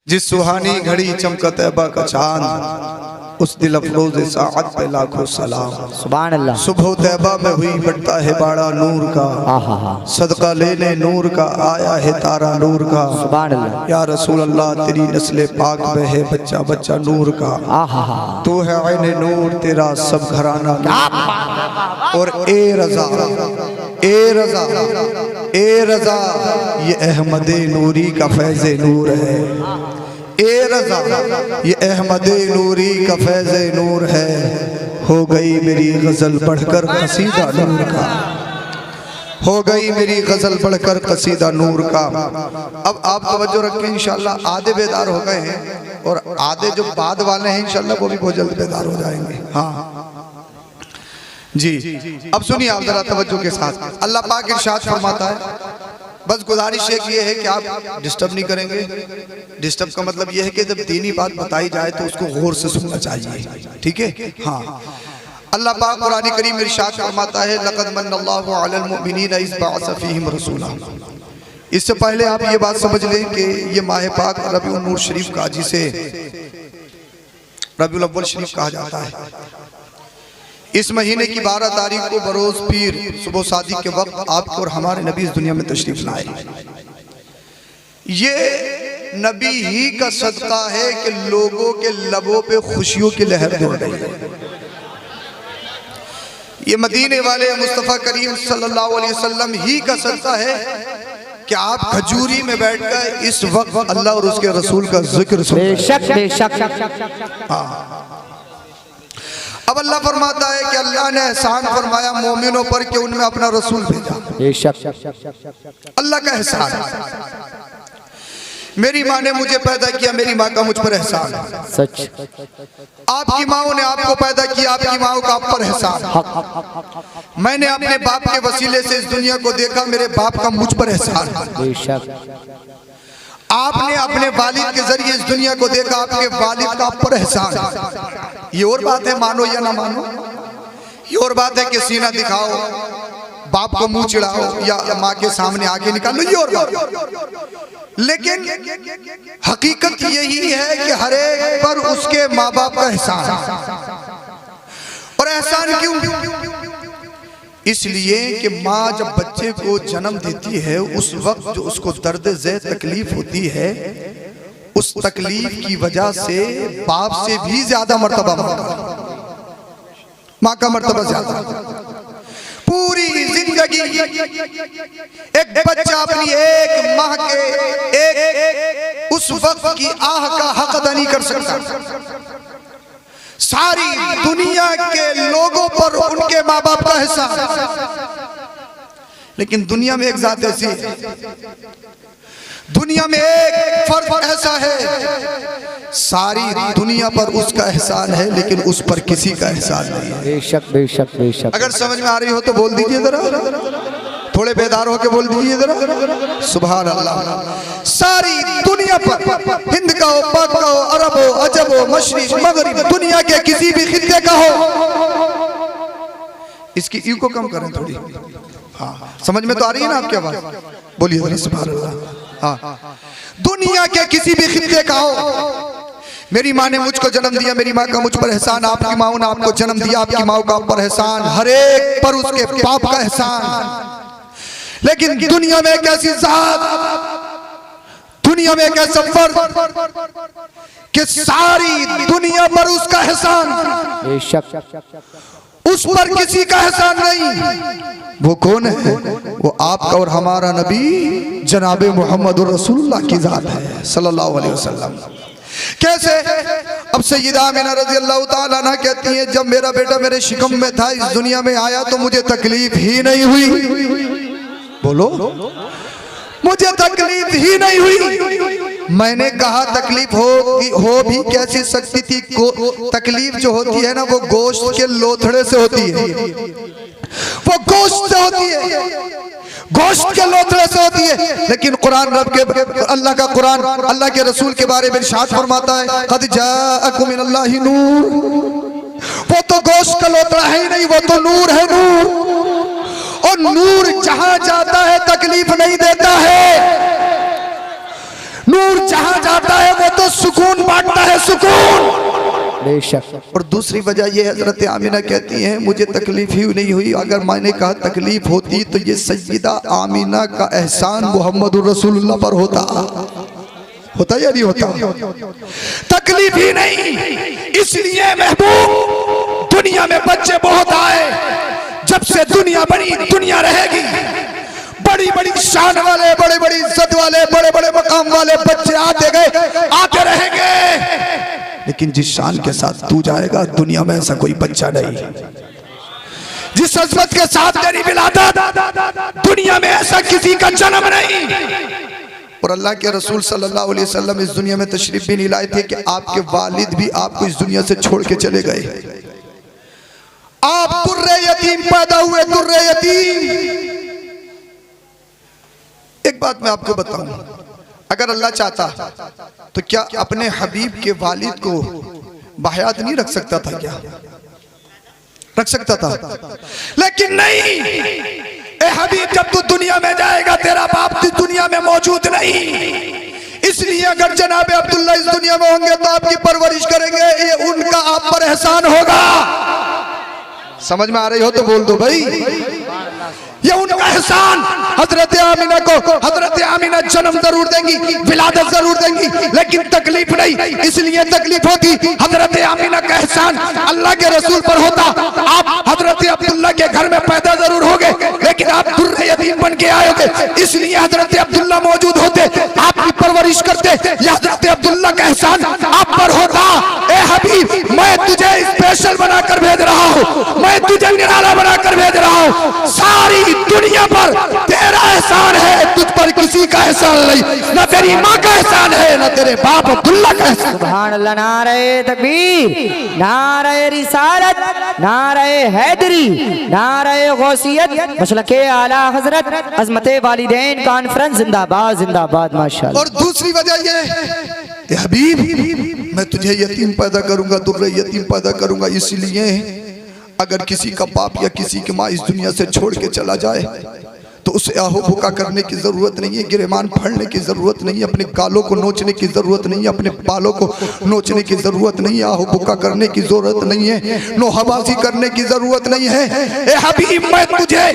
जिस सुहानी घड़ी चमका तैबा का चांद, उस दिल अफरोज साअत पे लाखों सलाम। सुभान अल्लाह। सुबह तैबा में हुई बढ़ता है बाड़ा नूर का, सदका लेने नूर का आया है तारा नूर का। सुभान अल्लाह। या रसूल अल्लाह तेरी नस्ले पाक में है बच्चा बच्चा नूर का। तू है ऐने नूर तेरा सब घराना नूर। और ए रजा ए रजा ए रजा ये अहमद नूरी का फैज़ नूर है। ए रजा ये अहमद नूरी का फैज़ नूर है। हो गई मेरी गज़ल बढ़कर कसीदा नूर का, हो गई मेरी गज़ल बढ़कर कसीदा नूर का। अब आप तवज्जो रखें, इंशाअल्लाह आधे बेदार हो गए हैं और आधे जो बाद वाले हैं इंशाअल्लाह वो भी बहुत जल्द बेदार हो जाएंगे। हाँ जी, अब सुनिए आप जरा तवज्जो के साथ। अल्लाह पाक इरशाद फरमाता है, बस गुजारिश एक ये है कि आप डिस्टर्ब नहीं करेंगे। डिस्टर्ब का मतलब ये है कि जब दीनी बात बताई जाए तो उसको गौर से सुनना चाहिए, ठीक है। हाँ, अल्लाह पाक कुरान करीम इरशाद फरमाता है, लक़द मन्नल्लाहु अलल मुमिनीना इज़ बअस फ़ीहिम रसूला। इससे पहले आप ये बात समझ लें कि ये माह पाक रबीउल नूर शरीफ का, जिसे रबीउल अव्वल शरीफ कहा जाता है, इस महीने की 12 तारीख को बरोज पीर सुबह शादी के वक्त आपको और हमारे नबी इस दुनिया में तशरीफ लाए। ये नबी ही का सदका है कि लोगों के लबों पे खुशियों की लहर दौड़ रही है। ये मदीने वाले मुस्तफ़ा करीम सल्लल्लाहु अलैहि वसल्लम ही का सदका है कि आप खजूरी में बैठकर इस वक्त अल्लाह और उसके रसूल का जिक्र सुन रहे हैं। बेशक बेशक। हाँ, अब अल्लाह फरमाता है कि अल्लाह ने एहसान फरमाया मोमिनों पर कि उनमें अपना रसूल भेजा। बेशक अल्लाह का एहसान। मेरी माँ ने मुझे पैदा किया, मेरी माँ का मुझ पर एहसान। सच। आपकी माओ ने आपको पैदा किया, आपकी माओ का आप पर एहसान। मैंने अपने बाप के वसीले से इस दुनिया को देखा, मेरे बाप का मुझ पर एहसान। बेशक। आपने अपने वालिद के जरिए इस दुनिया को देखा, आपके वालिद का आप पर एहसान। ये और बात है, मानो या ना मानो। ये और बात है कि सीना दिखाओ, बाप को मुंह चिढ़ाओ या माँ के सामने आगे निकालो, ये और बात। लेकिन हकीकत यही है कि हर एक पर उसके माँ बाप का एहसान। और एहसान क्यों? इसलिए कि माँ जब बच्चे को जन्म देती है उस वक्त जो उसको दर्द ज़े तकलीफ होती है, उस तकलीफ की वजह से बाप से भी ज्यादा मर्तबा माँ का मर्तबा ज्यादा। पूरी जिंदगी एक बच्चा अपनी एक माँ के एक उस वक्त की आह का हक अदा नहीं कर सकता। सारी दुनिया के लोगों पर उनके माँ बाप का एहसान। लेकिन दुनिया में एक जात ऐसी है, दुनिया में एक फर्द ऐसा है, सारी दुनिया पर उसका एहसान है लेकिन उस पर किसी का एहसान नहीं है। बेशक बेशक बेशक। अगर समझ में आ रही हो तो बोल दीजिए जरा, थोड़े बेदार होके बोल दीजिए जरा, सुभान अल्लाह। सारी दुनिया पर, हिंद का हो, पाक का हो, अरब हो, अजब हो, मशरिक मगरिब, दुनिया के किसी भी खित्ते का हो, इसकी ई को कम करें थोड़ी। हाँ, समझ में तो आ रही है ना आपकी आवाज? बोलिए जरा सुभान अल्लाह। हाँ, दुनिया के किसी भी खित्ते का हो, मेरी माँ ने मुझको जन्म दिया, मेरी माँ का मुझ पर एहसान। आपकी माँ ने आपको जन्म दिया, आपकी माँ का आप पर एहसान। हर एक पर उसके बाप का एहसान। लेकिन दुनिया में एक ऐसी जात, दुनिया में एक ऐसा फर्द कि सारी दुनिया पर उसका एहसान, उस पर किसी का एहसान नहीं। वो कौन है? वो आपका और हमारा नबी जनाबे मोहम्मद रसूलुल्लाह की जात है सल्लल्लाहु अलैहि वसल्लम। कैसे? अब सय्यदा आमिना रज़ी अल्लाह ताला अन्हा कहती है, जब मेरा बेटा मेरे शिकम में था, इस दुनिया में आया तो मुझे तकलीफ ही नहीं हुई। बोलो, मुझे तकलीफ ही नहीं हुई। मैंने कहा तकलीफ हो भी कैसी सकती थी? तकलीफ जो होती है ना, वो गोश्त के लोथड़े से होती है, वो गोश्त से होती है, गोश्त के लोथड़े से होती है। लेकिन कुरान रब के अल्लाह का कुरान अल्लाह के रसूल के बारे में इरशाद फरमाता है, क़द जाअकुम मिनल्लाहि नूर। वो तो गोश्त का लोथड़ा है ही नहीं, वो तो नूर है, नूर। और नूर जहां जाता है तकलीफ नहीं देता है। नूर जहां जाता है वो तो बेशक। और दूसरी वजह ये हजरत आमिना कहती हैं मुझे तकलीफ ही नहीं हुई, अगर मैंने कहा तकलीफ होती तो ये सैयदा आमिना का एहसान मोहम्मद रसूलुल्लाह पर होता या नहीं होता? तकलीफ ही नहीं, इसलिए महबूब दुनिया में बच्चे बहुत आए, जब से दुनिया बनी दुनिया रहेगी, बड़ी बड़ी शान वाले, बड़े बड़ी इज्जत वाले, बड़े बड़े मकाम वाले बच्चे आते गए, आते रहेंगे, लेकिन जिस शान के साथ तू जाएगा दुनिया में ऐसा कोई बच्चा नहीं। जिस अजमत के साथ तेरी विलादत, दुनिया में ऐसा किसी का जन्म नहीं। और अल्लाह के रसूल सल्लल्लाहु अलैहि वसल्लम इस दुनिया में तशरीफ भी नहीं लाए थे कि आपके वालिद भी आपको इस दुनिया से छोड़ के चले गए। आप दुर्रे यतीम पैदा हुए, दुर्रे यतीम। एक बात मैं आपको बताऊं, अगर अल्लाह चाहता तो क्या अपने हबीब के वालिद को बाहयात नहीं रख सकता था? क्या रख सकता था? लेकिन नहीं। ए हबीब, जब तू दुनिया में जाएगा तेरा बाप इस दुनिया में मौजूद नहीं, इसलिए अगर जनाब अब्दुल्ला इस दुनिया में होंगे तो आपकी परवरिश करेंगे, ये उनका आप पर एहसान होगा। समझ में आ रही हो तो बोल दो भाई, ये उनका एहसान। हजरत आमिना को हजरत आमिना जन्म जरूर देंगी, विलादत जरूर देंगी, लेकिन तकलीफ नहीं। इसलिए तकलीफ होती हजरत आमिना का एहसान अल्लाह के रसूल पर होता। आप हजरत अब्दुल्ला के घर में पैदा जरूर होगे, लेकिन आप दुर्रे यतीम बन के आए थे, इसलिए हजरत अब्दुल्ला मौजूद होते, आपकी परवरिश करते, हजरत अब्दुल्ला का एहसान आप पर होता। ए हबीब, मैं तुझे स्पेशल बनाकर भेज रहा हूँ, मैं तुझे निराला बनाकर भेज रहा हूँ। सारी दुनिया पर तेरा एहसान है, तुझ पर किसी का एहसान नहीं। न तेरी माँ का एहसान है, न तेरे बाप अब्दुल्ला का एहसान। सुभान अल्लाह, नारे तकबीर, नारे रिसालत, नारे हैदरी, नारे गौसियत, मसलके आला हजरत अजमते वालिदैन कॉन्फ्रेंस जिंदाबाद जिंदाबाद माशाअल्लाह। और दूसरी वजह ये हबीब, मैं तुझे यतीम पैदा करूंगा, दुर्रे यतीम पैदा करूंगा, इसलिए अगर किसी का बाप या किसी की माँ इस दुनिया से छोड़ के चला जाए तो उसे आहो भूखा करने की जरूरत नहीं है, गिरेमान फाड़ने की जरूरत नहीं है, अपने गालों को नोचने की जरूरत नहीं है, अपने बालों को नोचने की जरूरत नहीं है, आहो भूखा करने की जरूरत नहीं है, नोहबाजी करने की जरूरत नहीं है। ए हबीब, मैं तुझे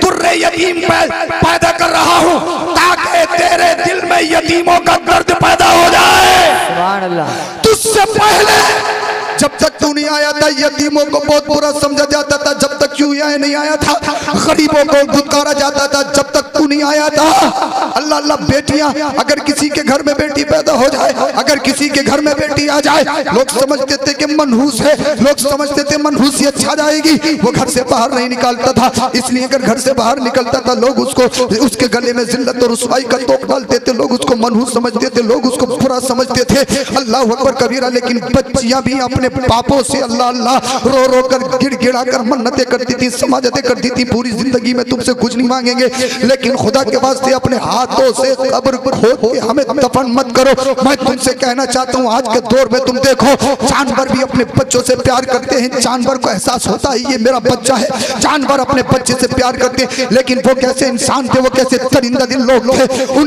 दुर्रे यतीम पैदा कर रहा हूँ ताकि तेरे दिल में यतीमों का दर्द पैदा हो जाए। सुभान अल्लाह। तुझसे पहले जब तक तू नहीं आया था यतीमों को बहुत बुरा समझा जाता था, जब तक तू यहाँ नहीं आया था गरीबों को धुतकारा जाता था, जब तक तू नहीं आया था। अल्लाह अल्लाह, बेटियां, अगर किसी के घर में बेटी पैदा हो जाए, अगर किसी के घर में बेटी आ जाए, लोग समझते थे कि मनहूस है, लोग समझते थे मनहूसियत छा जाएगी, वो घर से बाहर नहीं निकालता था। इसलिए अगर घर से बाहर निकलता था लोग उसको, उसके गले में जिल्लत और रुसवाई का तोप डालते थे, लोग उसको मनहूस समझते थे, लोग उसको बुरा समझते थे। अल्लाह अकबर कबीरा। लेकिन बच्चियां भी अपने बापों से अल्लाह अल्लाह रो रो कर गिड़गिड़ा कर मन्नतें करती थी, समाजतें करती थी, पूरी जिंदगी में तुमसे कुछ नहीं मांगेंगे, लेकिन खुदा के वास्ते अपने हाथों से कब्र खोद के हमें दफन मत करो। मैं तुमसे कहना चाहता हूँ, आज के दौर में तुम देखो, जानवर भी अपने बच्चों से प्यार करते हैं, जानवर को एहसास होता है ये मेरा बच्चा है, जानवर अपने बच्चे से प्यार करते हैं, लेकिन वो कैसे इंसान थे, वो कैसे दरिंदा दिल लोग थे, उन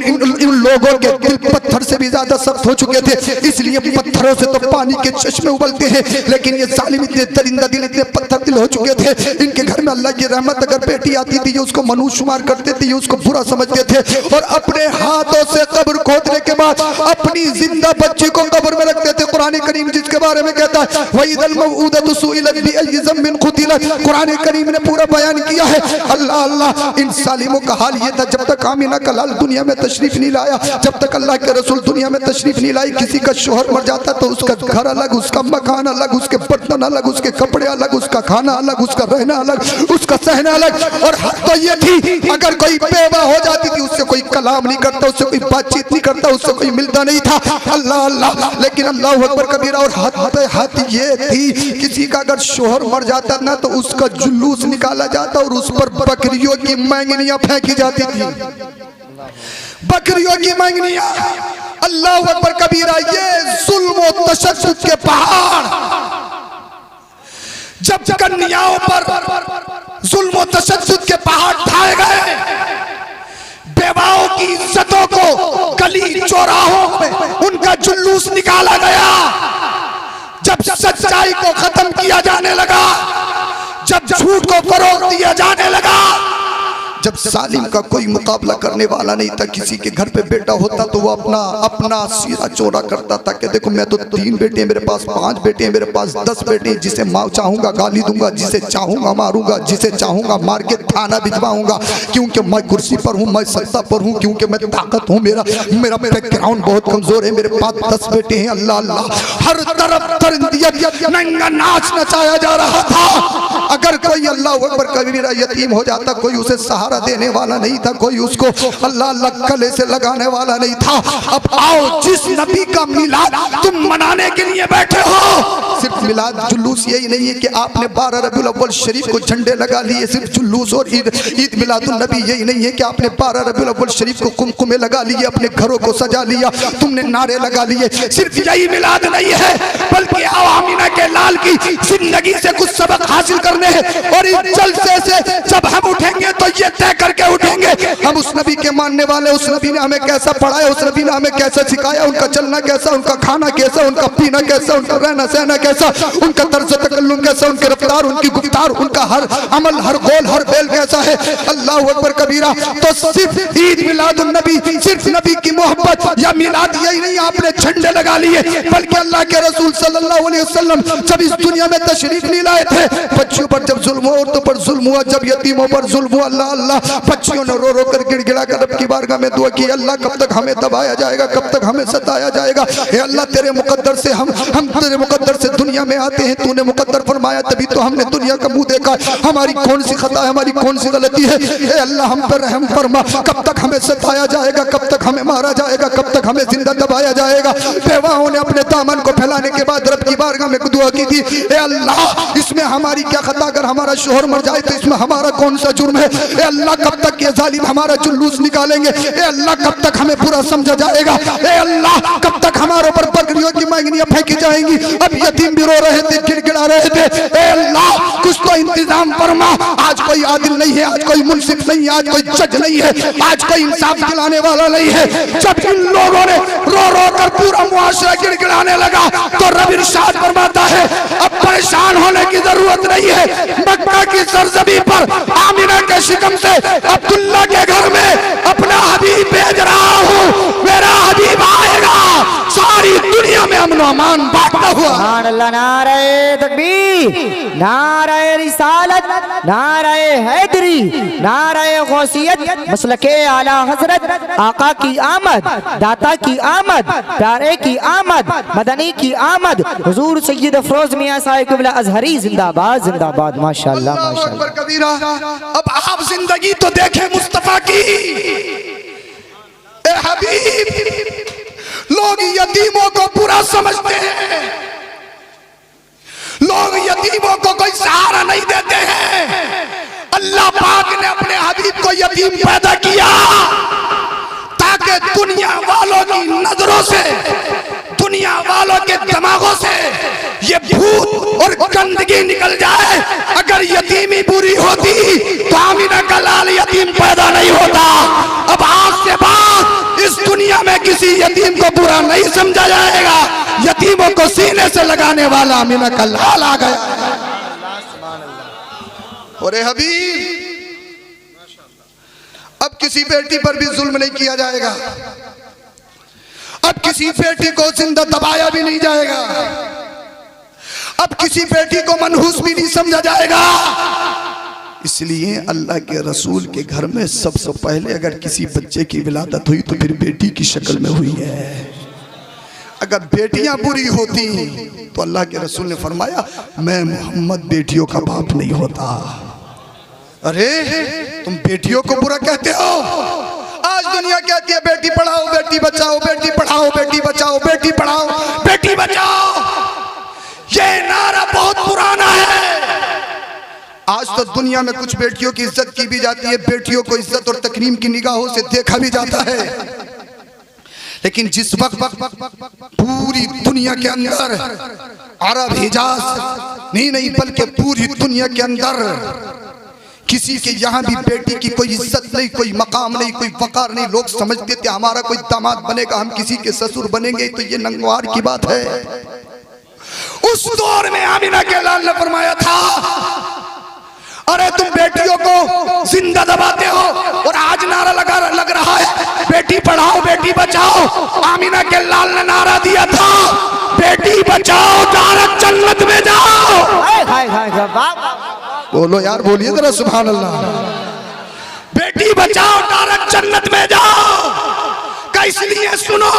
लोगों के दिल पत्थर से भी ज्यादा सख्त हो चुके थे, इसलिए पत्थरों से तो पानी के चश्मे उबलते हैं, लेकिन ये जालिम इतने दरिंदा दिल, इतने पत्थर दिल हो चुके थे। इनके घर में अल्लाह की रहमत अगर बेटी आती थी, ये उसको मनुष्य शुमार करते थे, ये उसको बुरा समझते थे, और अपने हाथों से कब्र खोदने के बाद अपनी जिंदा बच्ची को कब्र में रखते थे। कुरान करीम जिसके बारे में कहता है वइदल मऊदतु सुइलत बिअय्यि ज़म्बिन क़ुतिलत, कुरान करीम ने पूरा बयान किया है। अल्लाह अल्लाह, इन सालिमों का हाल ये था, जब तक आमिना का लाल दुनिया में तशरीफ नहीं लाया, जब तक अल्लाह के रसूल दुनिया में तशरीफ नहीं लाई, किसी का शोहर मर जाता तो उसका घर अलग, उसका मकान अलग, उसके बर्तन अलग, उसके कपड़े अलग, उसका खाना अलग, उसका रहना अलग, उसका सहना अलग। और तो ये थी, अगर कोई बेवा हो जाती थी उससे कोई कलाम नहीं करता, उससे कोई बातचीत नहीं करता, उससे कोई मिलता नहीं था। अल्लाह अल्लाह, लेकिन अल्लाह अकबर कबीरा। और हद पे हद ये थी, किसी का अगर शोहर मर जाता ना तो उसका जुलूस निकाला जाता और उस पर बकरियों की मैंगनियां फेंकी जाती थी, बकरियों की मैंगनियां। अल्लाह अकबर कबीरा। ये जुल्म और तशद्दुद के पहाड़ जब कन्याओं पर जुल्म और तशद्दुद के पहाड़ ढाए गए, बेवाओं की इज्जतों को गली चौराहों में उनका जुलूस निकाला गया, जब सच्चाई किया जाने लगा, जब झूठ को फरोग दिया जाने लगा, जब सालिम का कोई मुकाबला करने वाला नहीं था, किसी के घर पे बेटा होता तो वो अपना सीरा चौड़ा करता था कि देखो मैं तो 3 बेटे हैं मेरे पास, 5 बेटे हैं मेरे पास, 10 बेटे हैं, जिसे चाहूंगा गाली दूंगा, जिसे चाहूंगा मारूंगा, जिसे चाहूंगा मार के थाना भिजवाऊंगा, क्योंकि मैं कुर्सी पर हूँ, मैं सत्ता पर हूँ, क्योंकि मैं ताकत हूँ, मेरा बैकग्राउंड बहुत कमजोर है, मेरे पास 10 बेटे हैं। अल्लाह अल्लाह, हर तरफ तरबियत नंगा नाच नचाया जा रहा था। अगर कोई अल्लाह अकबर कबीरा यतीम हो जाता, कोई उसे सहारा देने वाला नहीं था, कोई उसको अल्लाह अल्लाह गले से लगाने वाला नहीं था। अब आओ, जिस नबी का मिलाद तुम मनाने के लिए बैठे हो, सिर्फ मिलाद जुलूस यही नहीं है कि आपने 12 रबीउल अव्वल शरीफ को झंडे लगा लिए, सिर्फ जुलूस और ईद मिलादुन नबी यही नहीं है कि आपने 12 रबीउल अव्वल शरीफ को कुमकुमे लगा लिए, अपने घरों को सजा लिया, तुमने नारे लगा लिए। सिर्फ यही मिलाद नहीं है, बल्कि आओ आमीना के लाल की जिंदगी से कुछ सबक हासिल करने हैं, और इस जलसे से जब हम उठेंगे तो ये तय करके उठेंगे हम उस नबी के मानने वाले, उस नबी ने हमें कैसा पढ़ाया, उस नबी ने हमें कैसा सिखाया, उनका चलना कैसा, उनका खाना कैसा, उनका पीना कैसा, उनका रहना सहना कैसा, उनका तर्ज तकल्लुम कैसा, उनकी रफ्तार, उनकी गुफ्तार, उनका हर अमल, हर कौल, हर फेल कैसा है। अल्लाह अकबर कबीरा। तो सिर्फ ईद मिलादुन नबी, सिर्फ नबी की मोहब्बत या मिलाद यही नहीं आपने झंडे लगा लिए, बल्कि अल्लाह के रसूल सल्लल्लाहु अलैहि वसल्लम जब इस दुनिया में तशरीफ नहीं लाए थे, बच्चियों पर जब जुल्म हुआ, औरतों पर जुल्म हुआ, जब यतीमों पर जुल्म हुआ, अल्लाह अल्लाह, बच्चियों ने रो रो कर गिड़गिड़ा कर रब की बारगाह में दुआ की, अल्लाह कब तक हमें दबाया जाएगा, कब तक हमें सताया जाएगा। हे अल्लाह, तेरे मुकद्दर से हम तेरे मुकद्दर से दुनिया में आते हैं, तूने मुकद्दर फरमाया तभी तो हमने दुनिया का मुंह देखा। हमारी कौन सी खता है, हमारी कौन सी गलती है? हे अल्लाह, हम पर रहम फरमा। कब तक हमें सताया जाएगा, कब तक हमें मारा जाएगा, कब तक हमें जिंदा दबाया जाएगा? बेवाओं ने अपने दामन को फैलाने के बाद रब की बारगाह में दुआ की थी, हे अल्लाह, इसमें हमारी क्या खता? अगर हमारा शोहर मर जाए तो इसमें हमारा कौन सा जुर्म है? हे अल्लाह, कब तक ये जालिम हमारा जुलूस निकालेंगे? हे अल्लाह, कब तक हमें पूरा समझा जाएगा? हे अल्लाह, कब तक हमारे ऊपर बकरियों की मांगनियां फेंकी जाएंगी? अब यतीम भी रो रहे थे, गिड़गिड़ा रहे थे। हे अल्लाह, कुछ तो इंतजाम फरमा। आज कोई आदिल नहीं है, आज कोई मुंसिफ नहीं है, आज कोई जज नहीं है, आज कोई इंसाफ दिलाने वाला नहीं है। जब इन लोगों ने रो रो कर पूरा मुआशरा गिड़गिड़ाने लगा तो रब इरशाद फरमाता है, अब परेशान होने की जरूरत नहीं है। मक्का की सरजमीन पर आमिना के शिकम से अब्दुल्ला के घर में अपना हबीब भेज रहा हूँ, मेरा हबीब आएगा, सारी दुनिया में अमन अमान बांटता हुआ। नारे तकबीर, नारे रिसालत, नारे हैदरी, नारे गौसियत, मसलके आला हजरत, आका की आमद, दाता की आमद, प्यारे की आमद, मदनी की आमद, हुजूर सैयद अफरोज मियां साहिब क़िबला अज़हरी जिंदाबाद जिंदाबाद। माशाअल्लाह माशाअल्लाह। कबीरा, अब आप जिंदगी तो देखें मुस्तफा की। ए हबीब, लोग यतीमों को बुरा समझते हैं, लोग यतीमों को कोई सहारा नहीं देते हैं। अल्लाह पाक ने अपने हबीब को यतीम पैदा किया ताकि दुनिया वालों की नजरों से, दुनिया वालों के दिमागों से ये भूत और गंदगी निकल जाए। अगर यतीमी बुरी होती तो आमिना का लाल यतीम पैदा नहीं होता। अब आज से बाद इस दुनिया में किसी यतीम को बुरा नहीं समझा जाएगा। यतीमों को सीने से लगाने वाला आमिना का लाल आ गया। और हबीब, अब किसी बेटी पर भी जुल्म नहीं किया जाएगा, अब किसी बेटी को जिंदा दबाया भी नहीं जाएगा, अब किसी बेटी को मनहूस भी नहीं समझा जाएगा। इसलिए अल्लाह के रसूल के घर में सबसे पहले अगर किसी बच्चे की विलादत हुई तो फिर बेटी की शक्ल में हुई है। अगर बेटियां बुरी होती तो अल्लाह के रसूल ने फरमाया, मैं मोहम्मद बेटियों का बाप नहीं होता। अरे तुम बेटियों को बुरा कहते हो। आज दुनिया कहती है बेटी पढ़ाओ, बेटी बचाओ, बेटी पढ़ाओ, बेटी बचाओ, बेटी पढ़ाओ, बेटी बचाओ। ये नारा बहुत पुराना है। आज तो दुनिया में कुछ बेटियों की इज्जत की भी जाती है, बेटियों को इज्जत और तकरीम की निगाहों से देखा भी जाता है। लेकिन जिस वक्त पूरी दुनिया के अंदर, अरब हिजाज नहीं बल्कि पूरी दुनिया के अंदर किसी के यहाँ भी बेटी की कोई इज्जत नहीं, कोई मकाम नहीं, कोई वकार नहीं। लोग समझते थे हमारा कोई दामाद बनेगा, हम किसी के ससुर बनेंगे, तो ये नंगवार की बात है। उस दौर में आमिना के लाल ने फरमाया था, अरे तुम बेटियों को जिंदा दबाते हो और आज नारा लग रहा है बेटी पढ़ाओ बेटी बचाओ। आमिना के लाल ने नारा दिया था, बेटी बचाओ डायरेक्ट जन्नत में जाओ। बोलो यार, बोलिए जरा सुभान अल्लाह। बेटी बचाओ डायरेक्ट जन्नत में जाओ। इसलिए सुनो,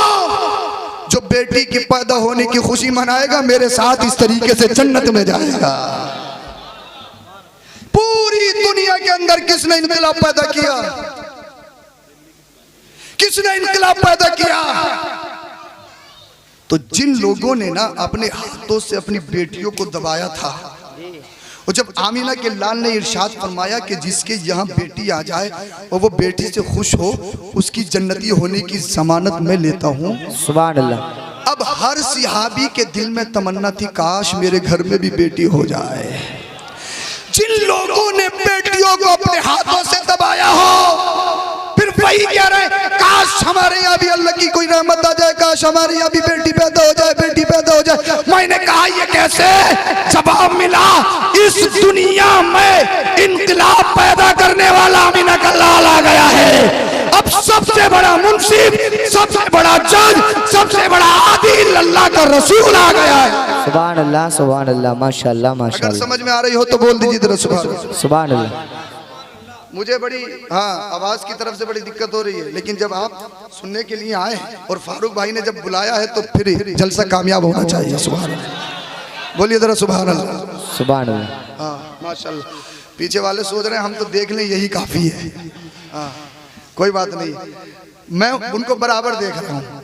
जो बेटी की पैदा होने की खुशी मनाएगा मेरे साथ इस तरीके से जन्नत में जाएगा। पूरी दुनिया के अंदर किसने इनकलाब पैदा किया? किसने इनकलाब पैदा किया? तो जिन लोगों ने ना अपने हाथों से अपनी बेटियों को दबाया था, और जब आमिना के लाल ने इरशाद फरमाया कि जिसके यहाँ बेटी आ जाए और वो बेटी से खुश हो, उसकी जन्नती होने की जमानत मैं लेता हूँ। सुभान अल्लाह। अब हर सिहाबी के दिल में तमन्ना थी, काश मेरे घर में भी बेटी हो जाए। जिन लोगों ने बेटियों को अपने हाथों से दबाया हो, फिर वही कह रहे हैं काश हमारे यहाँ भी अल्लाह की कोई रहमत आ जाए, काश हमारे यहाँ भी बेटी पैदा हो जाए, बेटी पैदा हो जाए। मैंने कहा ये कैसे? जवाब मिला, इस दुनिया में इनकलाब पैदा करने वाला आमिना का लाल आ गया है। अब सबसे बड़ा मुंसिफ, सबसे बड़ा जज, सबसे बड़ा आदिल अल्लाह का रसूल आ गया है। सुभान अल्लाह, सुभान अल्लाह, माशाअल्लाह माशाअल्लाह। अगर समझ में आ रही हो तो बोल दीजिए जरा सुभान अल्लाह। मुझे बड़ी आवाज की तरफ से बड़ी दिक्कत हो रही है, लेकिन जब आप सुनने के लिए आए और फारूक भाई ने जब बुलाया है तो फिर जलसा कामयाब होना चाहिए। सुभान अल्लाह, बोलिए जरा सुभान अल्लाह, सुभान अल्लाह। हाँ माशाअल्लाह। पीछे वाले सोच रहे हैं हम तो देख लें यही काफी है। हाँ कोई बात नहीं, मैं उनको बराबर देख रहा हूँ।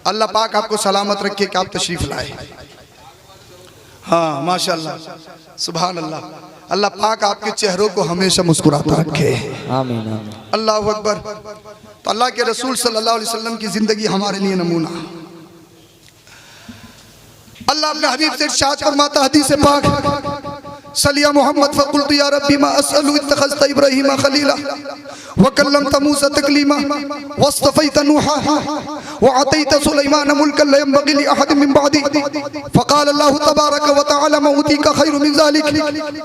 अल्लाह पाक आपको सलामत रखे कि आप तशरीफ लाए। हाँ माशाअल्लाह, सुभान अल्लाह। अल्लाह पाक आपके चेहरों को हमेशा मुस्कुराता रखे। आमीन आमीन। अल्लाह अकबर। तो अल्लाह के रसूल सल्लल्लाहु अलैहि वसल्लम की जिंदगी हमारे लिए नमूना। अल्लाह अपने हबीब से इरशाद फरमाता हदीस पाक, सलिया मोहम्मद फ़क़ुल्तु या रब्बी मा असअलु इत्तख़ज़्ता इब्राहीम खलीला व कल्लमता मूसा तकलीमा वस्तफ़ैता नूहा व अतैता सुलैमान मुल्कन ला यंबग़ी लिअहद मिन बअदी फ़क़ाल अल्लाहु तबारक व तआला मा ऊतीका ख़ैरुम मिन ज़ालिक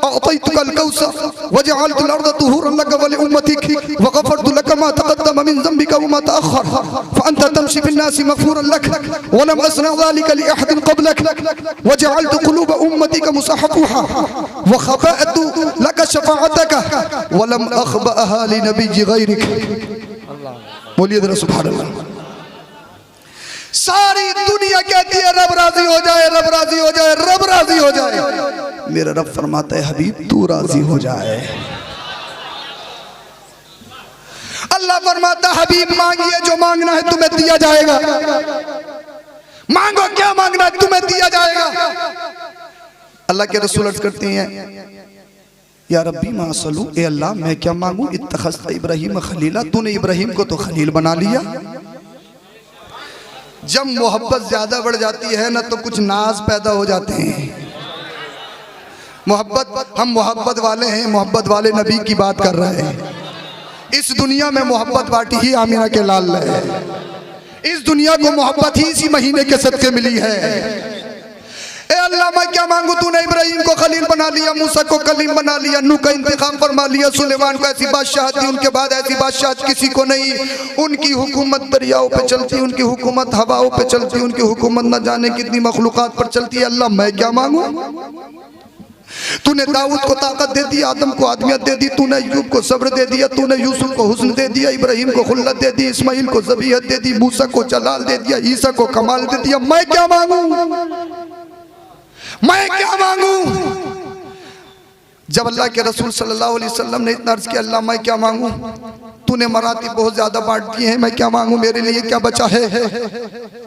अअतैतुकल कौसर व जअलतुल अर्ज़ तुहूरन लक व लिउम्मतिक व गफ़रतु लक मा तक़द्दम मिन ज़ंबिका व मा तअख़्ख़र फ़अन्ता तमशी फ़िन्नासि मग़फ़ूरन लक व लम अस्ना ज़ालिका लिअहदिन क़ब्लक व जअलतु क़ुलूब उम्मतिका मुसहफ़ुहा वख़बअतु लक शफ़ाअतक वलम अख़बअहा लिनबिय्य गैरिक। बोलिए जरा सुभान अल्लाह। सारी दुनिया कहती है रब राजी हो जाए, रब राजी हो जाए, रब राजी हो जाए। मेरा रब फरमाता है हबीब तू राजी हो जाए। अल्लाह फरमाता हबीब मांगिए जो मांगना है तुम्हें दिया जाएगा। मांगो क्या मांगना है तुम्हें दिया जाएगा। अल्लाह के रसूल अर्ज़ करते हैं या रब्बी मा असलू, ए अल्लाह मैं क्या मांगू? इत्तख़ज़्ता इब्राहीम खलीला, तूने इब्राहीम को तो खलील बना लिया। जब मोहब्बत ज्यादा बढ़ जाती है ना तो कुछ नाज पैदा हो जाते हैं। मोहब्बत, हम मोहब्बत वाले हैं, मोहब्बत वाले नबी की बात कर रहे हैं। इस दुनिया में मोहब्बत बांटी ही आमिना के लाल है। इस दुनिया को मोहब्बत ही इसी महीने के सदके मिली है। ए अल्लाह मैं क्या मांगू? तूने इब्राहीम को खलील बना लिया, मूसा को कलीम बना लिया, नूह का इंतखाब फरमा लिया, सुलेमान को ऐसी बादशाह दी, उनके बाद ऐसी बादशाह किसी को नहीं। उनकी हुकूमत दरियाओं पे चलती, उनकी हुकूमत हवाओं पे चलती, उनकी हुकूमत न जाने कितनी मखलूकात पर चलती है। अल्लाह मैं क्या मांगू? तूने दाऊद को ताकत दे दी, आदम को आदमियत दे दी, तूने अय्यूब को सब्र दे दिया, तूने यूसुफ को हुस्न दे दिया, इब्राहीम को खुल्लत दे दी, इस्माइल को ज़बीहत दे दी, मूसा को जलाल दे दिया, ईसा को कमाल दे दिया। मैं क्या मांगू? मैं क्या मांगू? जब अल्लाह के रसूल सल्लल्लाहु अलैहि वसल्लम ने इतना अर्ज किया अल्लाह मैं क्या मांगू? तूने मराती बहुत ज्यादा बांट दी है, मैं क्या मांगू? मेरे लिए क्या बचा है?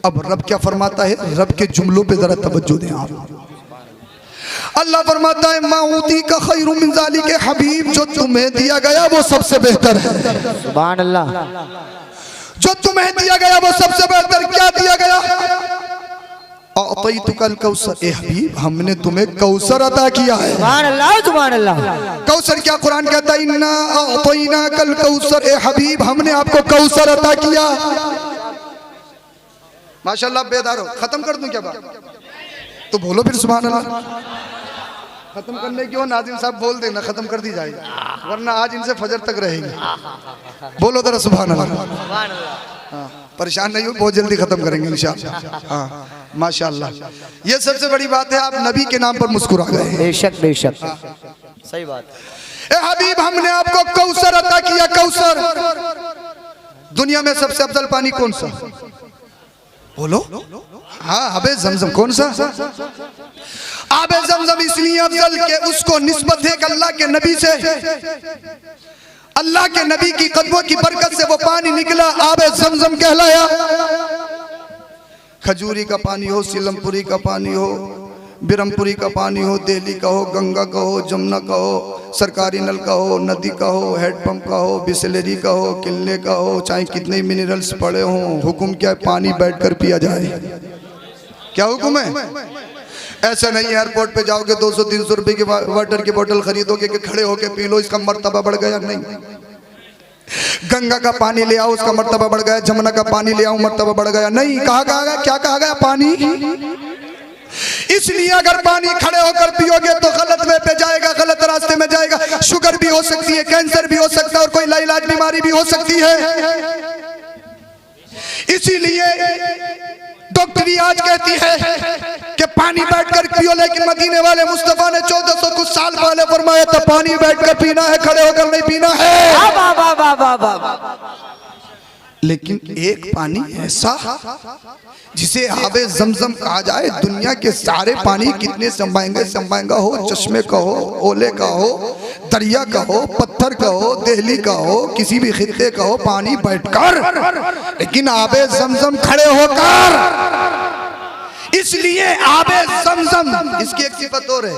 अब रब क्या फरमाता है? रब के जुमलों पे जरा तवज्जो दें आप। अल्लाह फरमाता है माऊती का खैरु मिन ज़ालिक, हबीब जो तुम्हें दिया गया वो सबसे बेहतर है। सुभान अल्लाह। जो तुम्हें दिया गया वो सबसे बेहतर। क्या दिया गया? अतैतुकल कौसर, ए हबीब हमने तुम्हें कौसर अता किया है। सुभान अल्लाह, सुभान अल्लाह। कौसर क्या? कुरान कहता है इन्ना अतैनाकल कौसर, ए हबीब हमने आपको कौसर अता किया। माशाल्लाह बेदार हो। खत्म कर दूं क्या बात? तो बोलो फिर सुभान अल्लाह। खत्म करने की हो नाज़िम साहब बोल देना, खत्म कर दी जाएगी, वरना आज इनसे फजर तक रहेंगे। बोलो जरा सुभान अल्लाह। हाँ, परेशान नहीं हो, बहुत जल्दी खत्म करेंगे इंशाअल्लाह। हाँ माशाअल्लाह, ये सबसे बड़ी बात है, आप नबी के नाम पर मुस्कुरा गए। बेशक बेशक, सही बात। ए हबीब, हमने आपको कौसर अता किया। कौसर, दुनिया में सबसे अफजल पानी कौन सा? बोलो। हाँ, आबे जमजम। कौन सा? आबे जमजम इसलिए अफजल के उसको निस्बत है अल्लाह के नबी से, अल्लाह के नबी की कदमों की बरकत से वो पानी निकला, आबे जमजम कहलाया। खजूरी का पानी हो, सीलमपुरी का पानी हो, बिरमपुरी का पानी हो, दिल्ली का हो, गंगा का हो, जमुना का हो, सरकारी नल का हो, नदी का हो, हैंडपंप का हो, बिस्लरी का हो, किले का हो, चाहे कितने मिनरल्स पड़े हों, हुक्म क्या है? पानी बैठकर पिया जाए। क्या हुक्म है? ऐसा नहीं एयरपोर्ट पे जाओगे 200-300 रुपए की वाटर की बोतल खरीदोगे कि खड़े होके पी लो, इसका मर्तबा बढ़ गया। नहीं, गंगा का पानी ले आओ, उसका मर्तबा बढ़ गया। जमुना का पानी ले आओ, मर्तबा बढ़ गया। नहीं, कहा गया, क्या कहा गया? पानी। इसलिए अगर पानी खड़े होकर पियोगे तो गलत वे पे जाएगा, गलत रास्ते में जाएगा। शुगर भी हो सकती है, कैंसर भी हो सकता है, और कोई लाइलाज बीमारी भी हो सकती है। इसीलिए डॉक्टरी आज कहती है कि पानी बैठकर पियो, लेकिन मदीने वाले मुस्तफा ने 1400 कुछ साल पहले फरमाया था पानी बैठकर पीना है, खड़े होकर नहीं पीना है। लेकिन एक पानी ऐसा जिसे आबे जमजम कहा जाए, दुनिया के सारे पानी कितने से महंगा हो, चश्मे का हो, ओले का हो, दरिया का हो, पत्थर का हो, दिल्ली का हो, किसी भी खित्ते का हो, पानी बैठकर, लेकिन आबे जमजम खड़े होकर। इसलिए आबे जमजम, इसकी एक सिफत और है,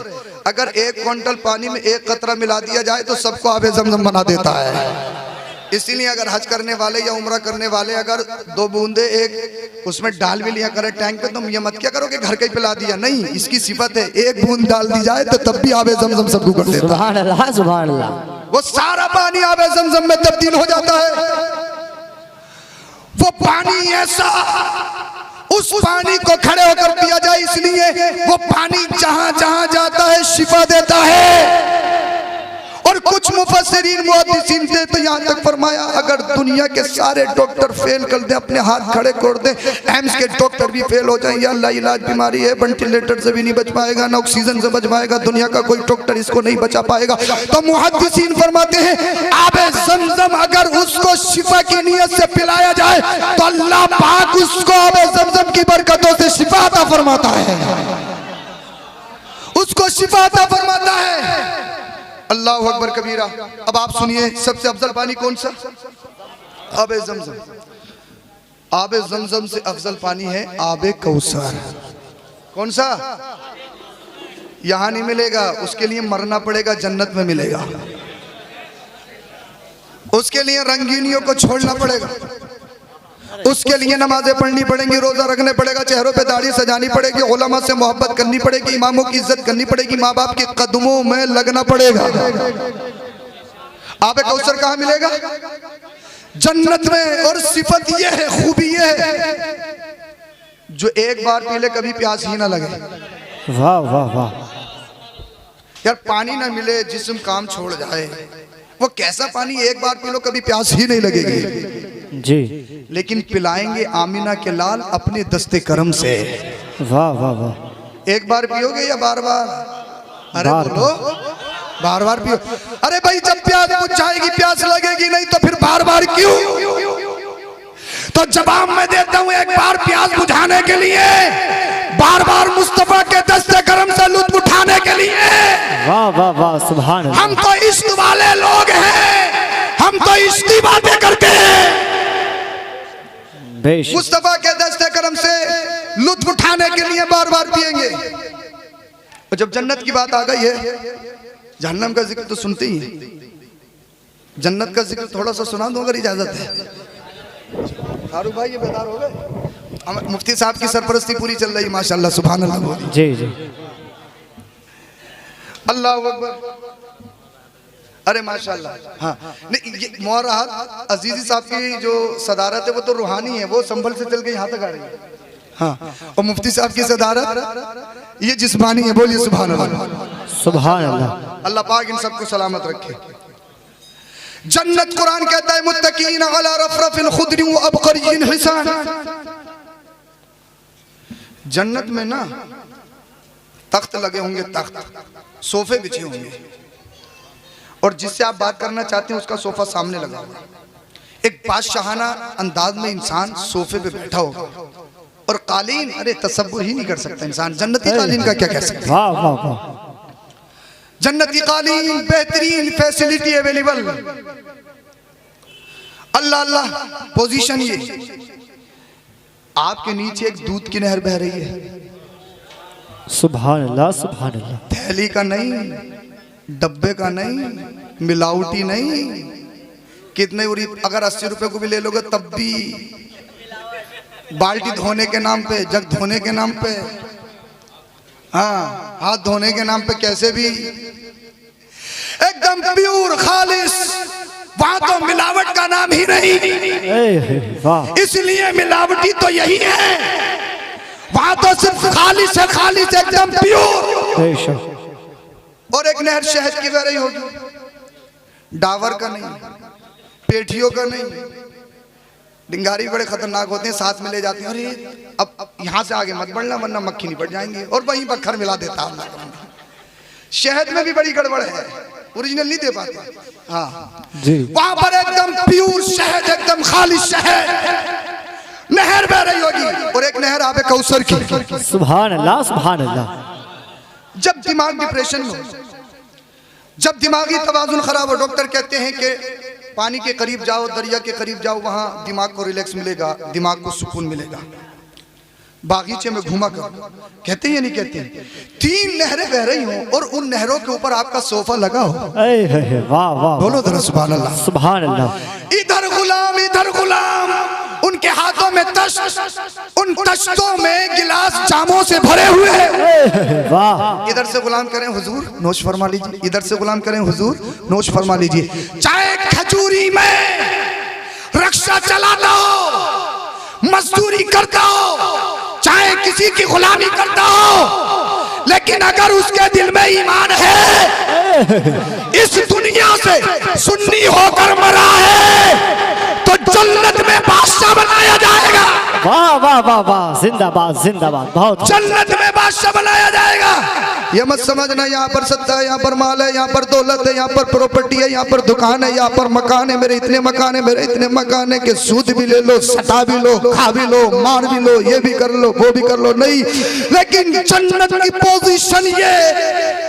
अगर 1 क्विंटल पानी में 1 कतरा मिला दिया जाए तो सबको आबे जमजम बना देता है। इसीलिए अगर हज करने वाले या उम्रा करने वाले अगर 2 बूंदे एक उसमें डाल भी लिया करे टैंक पे, तुम ये मत क्या करो कि घर के ही पिला दिया। नहीं, इसकी सिफत है 1 बूंद डाल दी जाए तो तब भी आबे जमजम सबको कर देता है। सुभान अल्लाह, सुभान अल्लाह। वो सारा पानी आबे जमजम में तब्दील हो जाता है। वो पानी ऐसा, उस पानी को खड़े होकर पिया जाए, इसलिए वो पानी जहां जहां जाता है शिफा देता है। और कुछ मुफस्सिरीन मुहद्दिसीन ने तो यहाँ तक फरमाया, अगर दुनिया के सारे डॉक्टर फेल कर दें, अपने हाथ खड़े कर दें, एम्स के डॉक्टर भी फेल हो जाएं, या अल्लाह इलाज बीमारी है, वेंटिलेटर से भी नहीं बच पाएगा, ना ऑक्सीजन से बच पाएगा, दुनिया का कोई डॉक्टर इसको नहीं बचा पाएगा, तो मुहद्दिसीन फरमाते हैं आबे जमजम अगर उसको शिफा की नीयत से पिलाया जाए तो अल्लाह पाक उसको आबे जमजम की बरकतों से शिफा अता फरमाता है, उसको शिफा अता फरमाता है। अल्लाह अकबर कबीरा। अब आप सुनिए, सबसे अफजल पानी कौन सा? आबे जमजम। आबे जमजम से अफजल पानी है आबे कौसर। कौन सा? यहां नहीं मिलेगा, उसके लिए मरना पड़ेगा, जन्नत में मिलेगा। उसके लिए रंगीनियों को छोड़ना पड़ेगा, उसके लिए नमाजें पढ़नी पड़ेंगी, रोजा रखने पड़ेगा, चेहरों पे दाढ़ी सजानी पड़ेगी, उलमा से मोहब्बत करनी पड़ेगी, इमामों की इज्जत करनी पड़ेगी, माँ बाप के कदमों में लगना पड़ेगा। आबे कौसर कहाँ मिलेगा? जन्नत में। और सिफत ये है, खूबी ये है, जो एक बार पी ले कभी प्यास ही ना लगे। वाह वाह वाह। यार पानी ना मिले, जिस्म काम छोड़ जाए, वो कैसा पानी? एक बार पी लो कभी प्यास ही नहीं लगेगी जी, लेकिन पिलाएंगे आमिना के लाल अपने दस्ते करम से। वाह वाह वाह। एक बार पियोगे या बार बार? अरे बार बोलो, बार बार पियो। अरे भाई, जब प्यास बुझ जाएगी, प्यास लगेगी नहीं, तो फिर बार बार क्यों? तो जवाब मैं देता हूं, एक बार प्यास बुझाने के लिए, बार बार मुस्तफा के दस्ते करम से लुत्फ उठाने के लिए। वाह वाह वाह, सुभान अल्लाह। हम तो इश्क वाले लोग हैं, हम तो इश्क की बातें करते हैं। मुस्तफा के दस्ते करम से लुत्फ उठाने के लिए बार बार पिएंगे। और जब जन्नत की बात आ गई है, जहन्नम का जिक्र तो सुनते ही हैं, जन्नत का जिक्र थोड़ा सा सुना दूं अगर इजाजत है। फारूक भाई ये बेदार हो गए? मुफ्ती साहब की सरपरस्ती पूरी चल रही, माशाल्लाह, सुभान अल्लाह। जी जी, अल्लाह अकबर। अरे माशाल्लाह। हाँ, नहीं, ये मोहरात अजीजी साहब की जो सदारत है वो तो रूहानी है, वो संभल से चल के यहाँ तक आ रही है। हाँ, और मुफ्ती साहब की सदारत ये जिस्मानी है, बोलिए सुभान अल्लाह। सुभान अल्लाह। अल्लाह पाक इन सबको सलामत रखे। जन्नत कुरान कहता है मुत्तकीन अला रफरफिन खुदरी व अबकरियिन हिसान। जन्नत में ना तख्त लगे होंगे, तख्त, सोफे बिछे होंगे, और जिससे आप बात करना चाहते हैं उसका सोफा सामने लगा होगा। एक बादशाहाना अंदाज में इंसान सोफे पे बैठा होगा, और कालीन, अरे तसव्वुर ही नहीं कर सकता इंसान, जन्नती कालीन का क्या कह सकते हैं। वाह वाह वाह। जन्नती कालीन, बेहतरीन फैसिलिटी अवेलेबल। अल्लाह अल्लाह, पोजीशन ये, आपके नीचे एक दूध की नहर बह रही है। सुभान अल्लाह सुभान अल्लाह। थैली का नहीं, डब्बे का नहीं, मिलावटी नहीं, कितने अगर 80 रुपए को भी ले लोगे तब भी, बाल्टी धोने के नाम पे, जग धोने के नाम पे, हाँ हाथ धोने के नाम पे, कैसे भी एकदम प्योर खालिस। वहां तो मिलावट का नाम ही नहीं, वाह। इसलिए मिलावटी तो यही है। वहां तो सिर्फ खालिस है, खालिस एकदम प्योर। और एक नहर शहद की बह रही होगी, डावर का नहीं, पेठियों का नहीं। डिंगारी बड़े खतरनाक होते हैं, साथ में ले जाते हैं, अरे अब यहाँ से आगे मत बढ़ना वरना मक्खी नहीं बढ़ जाएंगे, और वहीं बखर मिला देता है। शहद में भी बड़ी गड़बड़ है, ओरिजिनल नहीं दे पाते। हाँ जी। वहां पर एकदम प्योर शहद, एकदम खालिश शहद, नहर बह रही होगी, और एक नहर आबे कौसर की। सुभान अल्लाह सुभान अल्लाह। जब दिमाग डिप्रेशन में हो, जब दिमागी तवाजुन खराब हो, डॉक्टर कहते हैं कि पानी के करीब जाओ, दरिया के करीब जाओ, वहां दिमाग को रिलैक्स मिलेगा, दिमाग को सुकून मिलेगा। बागीचे में घुमा कर, कहते हैं या नहीं कहते हैं, 3 नहरें बह रही हों और उन नहरों के ऊपर आपका सोफा लगा हो। वाह वाह, बोलो जरा सुभान अल्लाह सुभान अल्लाह। इधर गुलाम, उनके हाथों में तश्त, उन तश्तों में गिलास जामों से भरे हुए हैं। वाह। इधर से गुलाम करें हुजूर, नोश फरमा लीजिए, इधर से गुलाम करें हुजूर, नोश फरमा लीजिए। चाहे खजूरी में रक्षा चलाता हो, मजदूरी करता हो, चाहे किसी की गुलामी करता हो, लेकिन अगर उसके दिल में ईमान है, इस दुनिया से सुन्नी होकर मरा है, तो जन्नत में बादशाह बनाया जाएगा। वाह वाह वाह वाह, जिंदाबाद जिंदाबाद, बहुत। जन्नत में बादशाह बनाया जाएगा। ये मत समझना यहाँ पर सत्ता है, यहाँ पर माल है, यहाँ पर दौलत है, यहाँ पर प्रॉपर्टी है, यहाँ पर दुकान है, यहाँ पर मकान है, मेरे इतने मकान है, मेरे इतने मकान है कि सूद भी ले लो, सटा भी लो, खा भी लो, मार भी लो, ये भी कर लो, वो भी कर लो, नहीं। लेकिन जन्नत की पोजीशन ये,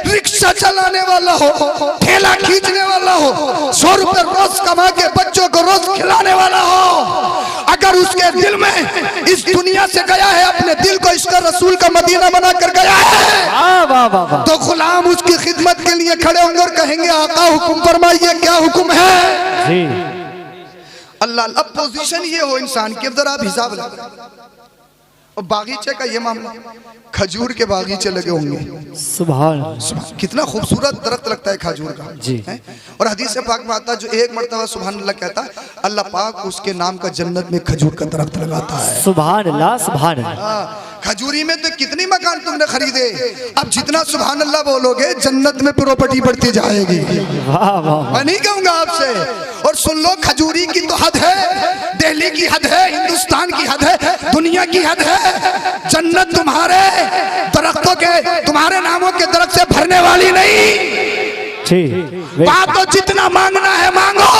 रिक्शा चलाने वाला हो, ठेला खींचने वाला हो, 100 रुपए रोज कमा के बच्चों को रोज खिलाने वाला हो, अगर उसके दिल में इस दुनिया से गया है, अपने दिल को इसका रसूल का मदीना बना कर गया है, तो गुलाम उसकी खिदमत के लिए खड़े होंगे और कहेंगे आका हुक्म फरमाइए, क्या हुक्म है जी। अल्लाह। अब पोजीशन ये हो इंसान की, अब जरा आप हिसाब लगाओ। और बागीचे का ये मामला, खजूर के बागीचे लगे होंगे, सुभान, कितना खूबसूरत दरख्त लगता है खजूर का जी। और हदीस पाक में आता है, जो एक मर्तबा सुभान अल्लाह कहता है, अल्लाह पाक उसके नाम का जन्नत में खजूर का दरख्त लगाता है। सुभान अल्लाह सुभान अल्लाह। खजूरी में तो कितनी मकान तुमने खरीदे, अब जितना सुभान अल्लाह बोलोगे जन्नत में प्रॉपर्टी बढ़ती जाएगी। वाह वाह। मैं नहीं कहूंगा आपसे। और सुन लो, खजूरी की तो हद है, दिल्ली की हद है, हिंदुस्तान की हद है, दुनिया की हद है। जन्नत तुम्हारे दरख्तों के, तुम्हारे नामों के दरख्त से भरने वाली नहीं। बात तो जितना मांगना है मांगो,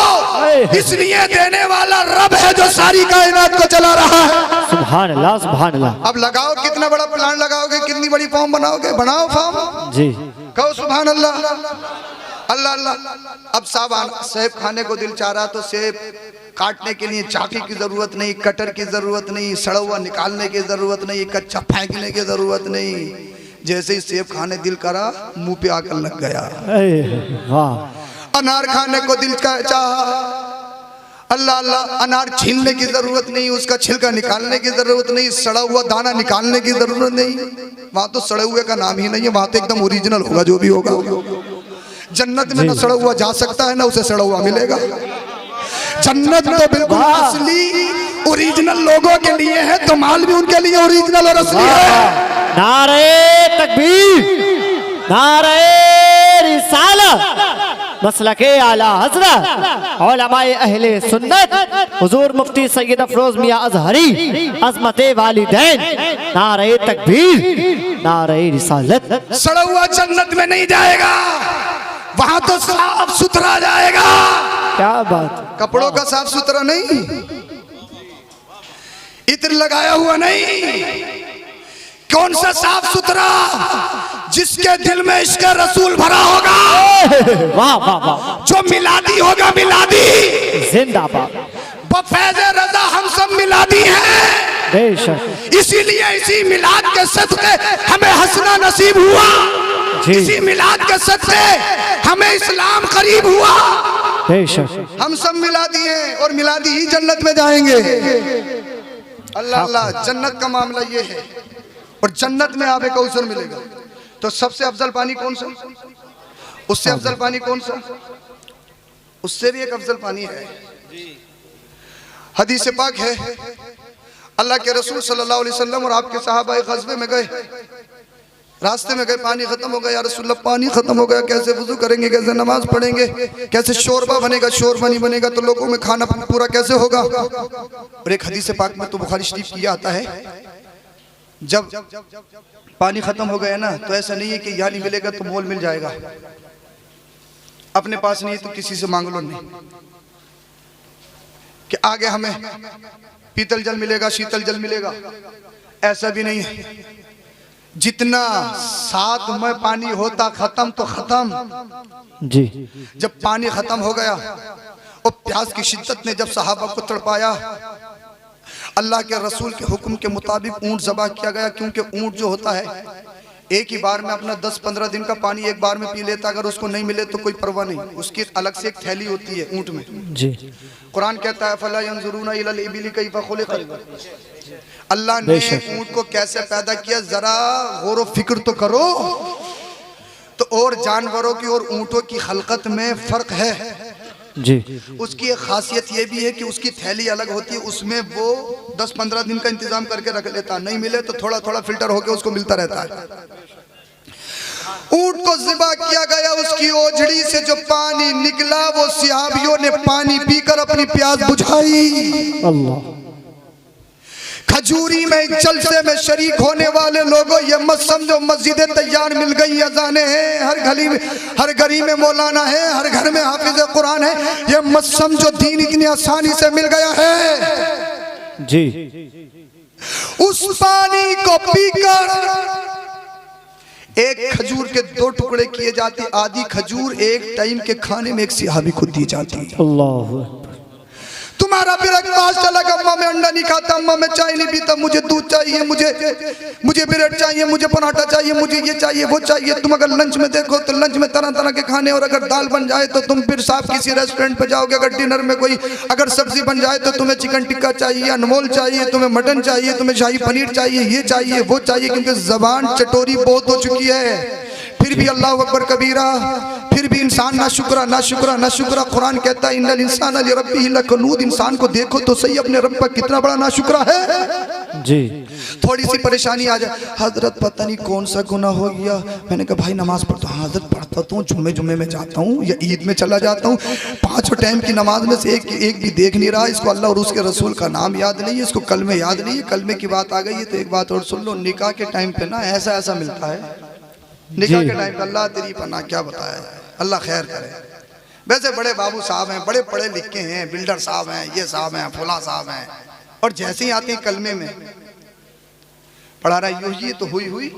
इसलिए देने वाला रब है जो सारी कायनात को चला रहा है। सुभान अल्लाह सुभान अल्लाह। अब लगाओ, कितना बड़ा प्लान लगाओगे, कितनी बड़ी फॉर्म बनाओगे, बनाओ फॉर्म जी। कहो सुभान अल्लाह अल्लाह अल्लाह। अब सेब खाने को दिल चाह रहा, तो सेब काटने के लिए चाकी की जरूरत नहीं, कटर की जरूरत नहीं, सड़ा हुआ निकालने की जरूरत नहीं, कच्चा फेंकने की जरूरत नहीं। जैसे ही सेब खाने दिल करा, मुंह पे आकर लग गया। वाह। अनार खाने को दिल का चाहा, अल्लाह अल्लाह। अनार छीलने की जरूरत नहीं, उसका छिलका निकालने की जरूरत नहीं, सड़ा हुआ दाना निकालने की जरूरत नहीं। वहां तो सड़े हुए का नाम ही नहीं है, वहां तो एकदम ओरिजिनल होगा जो भी होगा। जन्नत में न सड़ा हुआ जा सकता है, ना उसे सड़ा हुआ मिलेगा। जन्नत तो बिल्कुल असली ओरिजिनल लोगों के लिए है, तो माल भी उनके लिए ओरिजिनल और असली है। नारे तकबीर, नारे रिसालत, मसलके आला हज़रत, उलमाए अहले सुन्नत, हुजूर मुफ्ती सैयद अफरोज मियां अज़हरी, अज़मते वालिदैन, नारे तकबीर, नारे रिसालत। सड़ा हुआ जन्नत में नहीं जाएगा, वहां तो साफ सुथरा जाएगा। क्या बात, कपड़ों का साफ सुथरा नहीं, इत्र लगाया हुआ नहीं, कौन सा साफ सुथरा, जिसके दिल में इश्क रसूल भरा होगा। वाह वाह वाह, जो मिलादी होगा, मिलादी जिंदाबाद, बफैज़ रज़ा हम सब मिलादी हैं। बेशक, इसीलिए इसी मिलाद के सदक़े हमें हंसना नसीब हुआ, इसी मिलाद के सदक़े हमें इस्लाम करीब हुआ। बेशक, हम सब मिलादी हैं और मिलादी ही जन्नत में जाएंगे। अल्लाह अल्लाह, जन्नत का मामला ये है। और जन्नत में आबे कौसर मिलेगा। तो सबसे अफजल पानी कौन सा, उससे अफजल पानी कौन सा, उससे भी एक अफजल पानी है। हदीस पाक है, अल्लाह के रसूल सल्लल्लाहु अलैहि वसल्लम और आपके सहाबा ग़ज़वे में गए, रास्ते में गए, पानी खत्म हो गया, या रसूलल्लाह पानी खत्म हो गया, कैसे वुज़ू करेंगे, कैसे नमाज पढ़ेंगे, कैसे शोरबा बनेगा, शोरबा नहीं बनेगा तो लोगों में खाना पूरा कैसे होगा। और एक हदीस पाक में तो बुखारी शरीफ की आता है, जब पानी खत्म हो गया ना तो ऐसा नहीं है कि यहाँ नहीं मिलेगा तो मोल मिल जाएगा, अपने पास नहीं तो किसी से मांग लो, नहीं कि आगे हमें पीतल जल मिलेगा, शीतल जल मिलेगा, ऐसा भी नहीं है। जितना साथ में पानी होता खत्म तो खत्म जी। जब पानी खत्म हो गया और प्यास की शिद्दत ने जब सहाबा को तड़पाया, अल्लाह के रसूल के हुक्म के मुताबिक ऊंट ज़बह किया गया, क्योंकि ऊंट जो होता है एक ही बार में अपना 10-15 दिन का पानी एक बार में पी लेता, अगर उसको नहीं मिले तो कोई परवाह नहीं, उसकी अलग से एक थैली होती है ऊंट में जी। कुरान कहता है फला यंजुरूना इलल इबिली कैफ़ खुलिक़त, अल्लाह ने ऊंट को कैसे पैदा किया जरा गौर व फिक्र तो करो। तो और जानवरों की और ऊंटों की खलकत में फर्क है जी। उसकी एक खासियत ये भी है कि उसकी थैली अलग होती है, उसमें वो 10-15 दिन का इंतजाम करके रख लेता, नहीं मिले तो थोड़ा थोड़ा फिल्टर होके उसको मिलता रहता है। ऊंट को ज़िबा किया गया, उसकी ओझड़ी से जो पानी निकला वो सहाबियों ने पानी पीकर अपनी प्यास बुझाई। अल्लाह। खजूरी में जलसे में शरीक होने वाले लोगों, ये मत समझो मस्जिदें तैयार मिल गई, अज़ानें हैं, हर गली में मौलाना है, हर घर में हाफिज़ कुरान है, ये मत समझो दीन इतनी आसानी से मिल गया है जी। उस पानी को पीकर एक खजूर के 2 टुकड़े किए जाते, आधी खजूर एक टाइम के खाने में एक सहाबी को दी जाती। अल्लाह। तुम्हारा ब्रेकफास्ट चला, अम्मा मैं अंडा नहीं खाता, अम्मा मैं चाय नहीं पीता, मुझे दूध चाहिए, मुझे ब्रेड चाहिए, मुझे पराठा चाहिए, मुझे ये चाहिए वो चाहिए। तुम अगर लंच में देखो तो लंच में तरह तरह के खाने, और अगर दाल बन जाए तो तुम फिर साफ किसी रेस्टोरेंट पे जाओगे, अगर डिनर में कोई अगर सब्जी बन जाए तो तुम्हें चिकन टिक्का चाहिए, अनमोल चाहिए, तुम्हें मटन चाहिए, तुम्हें शाही पनीर चाहिए, ये चाहिए वो चाहिए, क्योंकि जबान चटोरी बहुत हो चुकी है। फिर भी अल्लाह अकबर कबीरा, फिर भी इंसान ना शुक्रा ना शुक्रा ना शुक्रा। कुरान कहता है इन्नल इंसान लिरब्बिही लकनूद, इंसान को देखो तो सही अपने रब का कितना बड़ा नाशुक्रा है जी। थोड़ी सी परेशानी आ जाए, हजरत पता नहीं कौन सा गुनाह हो गया, मैंने कहा भाई नमाज पढ़ता हूँ, हजरत पढ़ता तो जुम्मे में जाता हूँ या ईद में चला जाता हूँ, 5 टाइम की नमाज में से एक भी देख नहीं रहा, इसको अल्लाह और उसके रसूल का नाम याद नहीं है, इसको कलमे याद नहीं है, कलमे की बात आ गई है। तो एक बात और सुन लो, निकाह के टाइम पे ना ऐसा मिलता है, निकाह के टाइम पे अल्लाह तेरी पनाह क्या बताया, अल्लाह खैर करे। वैसे बड़े बाबू साहब हैं, बड़े पढ़े लिखे हैं, बिल्डर साहब हैं, ये साहब हैं, फुला साहब हैं, और जैसे ही आते हैं कलमे में पढ़ा रहा है ये तो हुई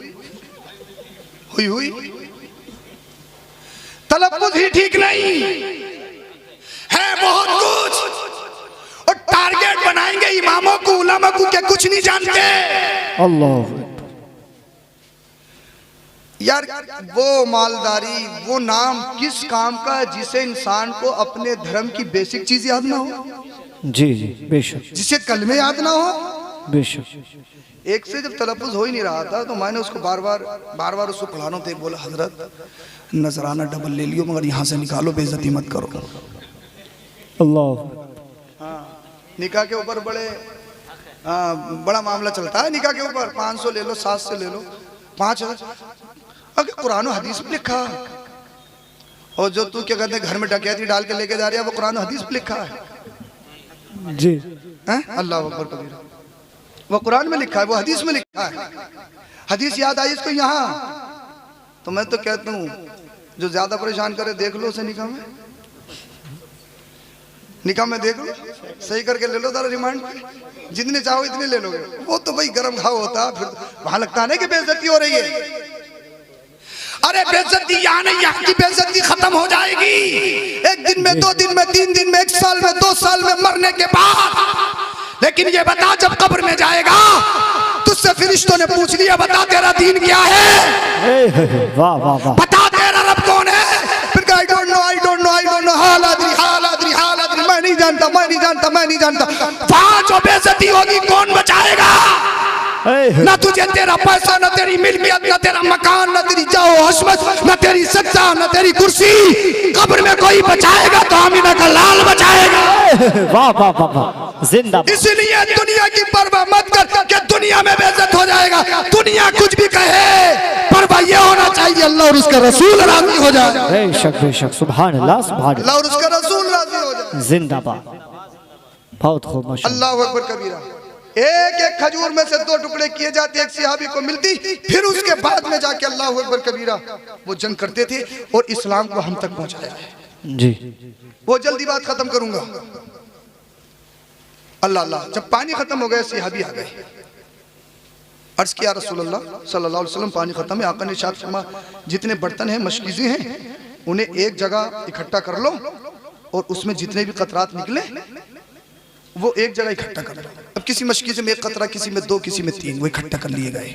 तलफ्फुज़ ही ठीक नहीं है, बहुत कुछ, और टारगेट बनाएंगे इमामों को, उलमा को, क्या कुछ नहीं जानते। अल्लाह। यार वो मालदारी, वो नाम किस काम का है जिसे इंसान को अपने धर्म की बेसिक चीज याद ना हो। जी जी बेशक, जिसे कलमे याद ना हो। बेशक। एक से जब तलफ्फुज़ हो ही नहीं रहा था तो मैंने उसको बार बार उसको पढ़ाना था। बोला हजरत नजराना डबल ले लियो, मगर यहाँ से निकालो, बेइज्जती मत करो। अल्लाह। हाँ, निकाह के ऊपर बड़ा मामला चलता है, निकाह के ऊपर 500 ले लो, 700 ले लो, 5,000। अगर कुरान और हदीस में लिखा, और जो तू क्या कहते हैं घर में डकैती डाल के लेके जा रही है, वो कुरान और हदीस में लिखा है जी। अल्लाह अकबर कबीरा। वो कुरान में लिखा है, वो हदीस में लिखा है। हदीस याद आई इसको यहाँ, तो मैं तो कहता हूँ जो ज्यादा परेशान करे देख लो उसे निकाह में देख लो, सही करके ले लो जरा रिमांड पे, जितने चाहो इतने ले लोगे। वो तो भाई गरम घाव होता, फिर वहां लगता है ना कि बेइज्जती हो रही है। अरे बेइज्जती यहाँ नहीं, यहाँ की बेइज्जती खत्म हो जाएगी 1 दिन में, 2 दिन में, 3 दिन में, 1 साल में, 2 साल में, मरने के बाद। लेकिन ये बता, जब कब्र में जाएगा तुझसे फरिश्तों ने पूछ लिया, बता तेरा दीन क्या है, वाह वाह वाह, बता तेरा रब कौन है। फिर I don't know, I don't know, I don't know, हाल आदरी, हाल आदरी, हाल आदरी, मैं नहीं जानता, मैं नहीं जानता, मैं नहीं जानता। वहां जो बेइज्जती होगी कौन बचाएगा? ना तुझे तेरा पैसा, ना तेरी मिल्कियत, ना तेरा मकान, ना तेरी जाओ हशमत, ना तेरी सत्ता, ना तेरी कुर्सी। कब्र में कोई बचाएगा तो आमिना का लाल बचाएगा। वाह वाह वाह वाह, जिंदाबाद। इसलिए दुनिया की परवाह मत कर कि दुनिया में बेइज्जत हो जाएगा। दुनिया कुछ भी कहे, परवाह ये होना चाहिए अल्लाह और उसका रसूल राजी हो जाए। बेशक बेशक, सुभान अल्लाह, सुभान अल्लाह और उसका रसूल राजी हो जाए। जिंदाबाद, बहुत खूब, माशाअल्लाह। अल्लाह अकबर कबीरा। एक एक खजूर में से 2 टुकड़े किए जाते, एक सहाबी को मिलती, फिर उसके बाद में जाके अल्लाह अकबर कबीरा वो जंग करते थे और इस्लाम को हम तक पहुंचाया जी। वो जल्दी बात खत्म करूंगा। अल्लाह अल्लाह, जब पानी खत्म हो गया सहाबी आ गए, अर्ज किया रसूलुल्लाह सल्लल्लाहु अलैहि वसल्लम पानी खत्म है। आका ने इरशाद फरमाया जितने बर्तन हैं, मशकीज़ें हैं, उन्हें एक जगह इकट्ठा कर लो और उसमें जितने भी कतरात निकले वो एक जगह इकट्ठा कर लो। अब किसी मशकीज़े में 1 कतरा, किसी में 2, किसी में 3, वो इकट्ठा कर लिए गए।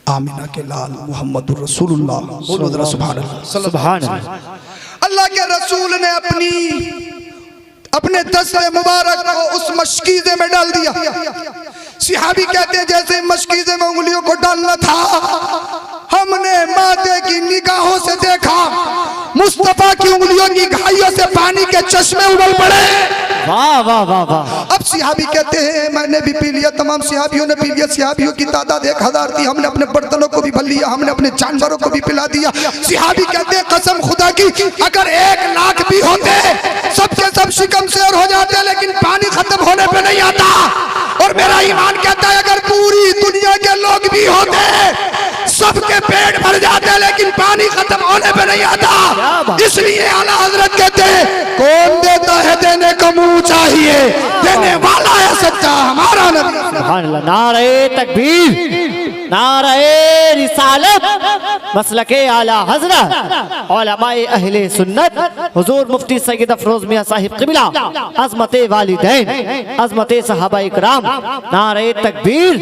आमिना के लाल मुहम्मदुर रसूलुल्लाह, बोलो जरा सुभान अल्लाह, सुभान अल्लाह। अल्लाह के रसूल ने अपने दस्ते मुबारक को उस मशकीज़े में डाल दिया। सहाबी कहते हैं जैसे मशकीज़े में उंगलियों को डालना था, हमने माते की निगाहों से देखा मुस्तफा की उंगलियों की घाइयों से पानी के चश्मे उबल पड़े। वाह वाह वाह वाह। अब सहाबी कहते हैं मैंने भी पी लिया, तमाम सहाबियों ने पी लिया। सहाबियों की तादाद 1000 थी, हमने अपने बर्तनों को भी भर लिया, हमने अपने जानवरों को भी पिला दिया। सहाबी कहते हैं कसम खुदा की अगर 1 लाख भी होते सबके सब शिकम शेर हो जाते, लेकिन पानी खत्म होने पे नहीं आता। और मेरा ईमान कहता है अगर पूरी दुनिया के लोग भी होते सबके पेट भर जाते, लेकिन पानी खत्म होने पे नहीं आता। इसलिए आला हजरत कहते हैं कौन देता है देने को मुंह चाहिए, देने वाला है सच्चा हमारा नबी। सुभान अल्लाह। नारे तकबीर, नारे रिसालत, मसलके आला हजरत, उलमाए अहले सुन्नत, हुजूर मुफ्ती सैयद अफरोज मियां साहिब क़िबला, अज़मते वालिदैन, अज़मते सहाबा इकराम, नारे तकबीर,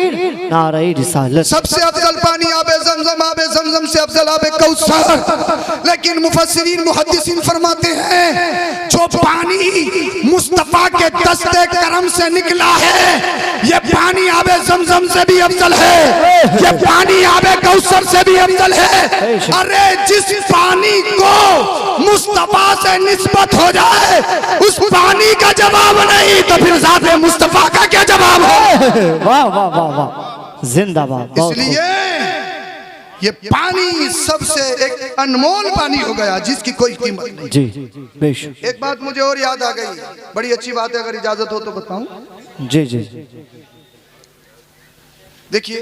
नारे रिसालत। सबसे अफजल पानी आबे ज़मज़म, आबे ज़मज़म से अफजल आबे कौसर। लेकिन मुफस्सिरीन मुहद्दिसीन फरमाते हैं जो पानी मुस्तफा के दस्ते करम से निकला है, ये पानी आबे ज़मज़म से भी अफजल है, ये पानी आबे कौसर से भी अफजल है। अरे जिस पानी को मुस्तफा से निस्बत हो जाए उस पानी का जवाब नहीं तो फिर ज़ाते मुस्तफा का क्या जवाब है। वाह वाह वाह वाह, जिंदाबाद। इसलिए ये पानी सबसे एक अनमोल पानी हो गया जिसकी कोई कीमत नहीं। जी बेशक। एक बात मुझे और याद आ गई, बड़ी अच्छी बात है, अगर इजाजत हो तो बताऊं। जी जी। देखिए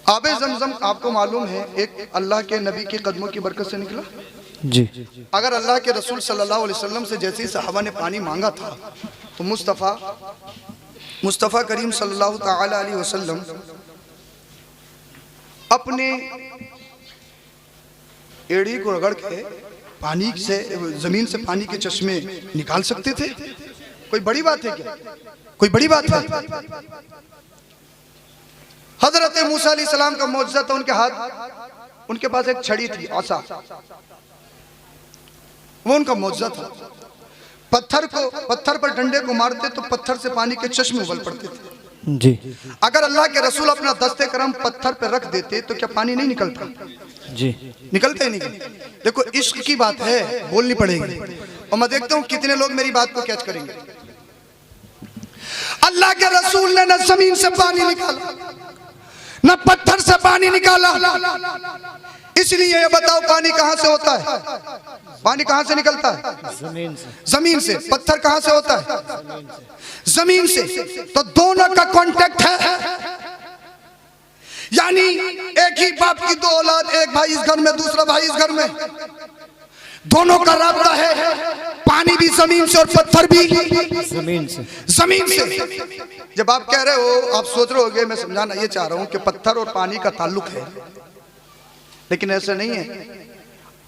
आबे ज़मज़म आपको मालूम है एक अल्लाह के नबी के कदमों की बरकत से निकला। जी। अगर अल्लाह के रसूल सल्लल्लाहु अलैहि वसल्लम से जैसे ही सहाबा ने पानी मांगा था तो मुस्तफ़ा करीम सल्लल्लाहु ताला अलैहि वसल्लम अपने एड़ी को रगड़ के पानी से, जमीन से पानी के चश्मे निकाल सकते थे। कोई बड़ी बात है क्या? कोई बड़ी बात है? हजरत मूसा अलैहिस्सलाम का मौजज़ा था, उनके हाथ, उनके पास एक छड़ी थी, आसा, वो उनका मौजज़ा था। पत्थर पर डंडे को मारते तो पत्थर से पानी के चश्मे उबल पड़ते थे। जी। अगर अल्लाह के रसूल अपना दस्ते करम पत्थर पे रख देते तो क्या पानी नहीं निकलता? जी। निकलते ही नहीं। देखो इश्क की बात है, बोलनी पड़ेगी। और मैं देखता हूं कितने लोग मेरी बात को कैच करेंगे। अल्लाह के रसूल ने न जमीन से पानी निकाला, न पत्थर से पानी निकाला। इसलिए ये बताओ पानी कहां से होता है? पानी कहां से निकलता है? जमीन से। जमीन से। पत्थर कहां से होता है? जमीन से। तो दोनों का कांटेक्ट है, यानी एक ही बाप की दो औलाद, एक भाई इस घर में, दूसरा भाई इस घर में, दोनों का राब्ता है। पानी भी जमीन से और पत्थर भी जमीन से। जमीन से। जब आप कह रहे हो, आप सोच रहे होगे, मैं समझाना ये चाह रहा हूं कि पत्थर और पानी का ताल्लुक है, लेकिन ऐसा नहीं है।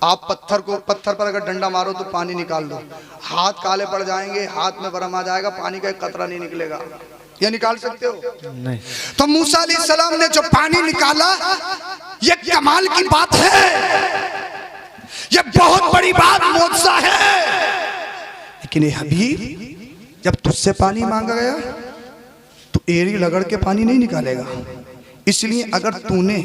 आप पत्थर पर अगर डंडा मारो तो पानी निकाल दो, हाथ काले पड़ जाएंगे, हाथ में बरम आ जाएगा, पानी का एक कतरा नहीं निकलेगा। ये निकाल सकते हो? नहीं। तो मूसा अलैहिस्सलाम ने जो पानी निकाला, ये कमाल की बात है, ये बहुत बड़ी बात, मौजज़ा है। लेकिन ये हबीब, जब तुझसे पानी मांगा गया तो एड़ी लगड़ के पानी नहीं निकालेगा। इसलिए अगर तूने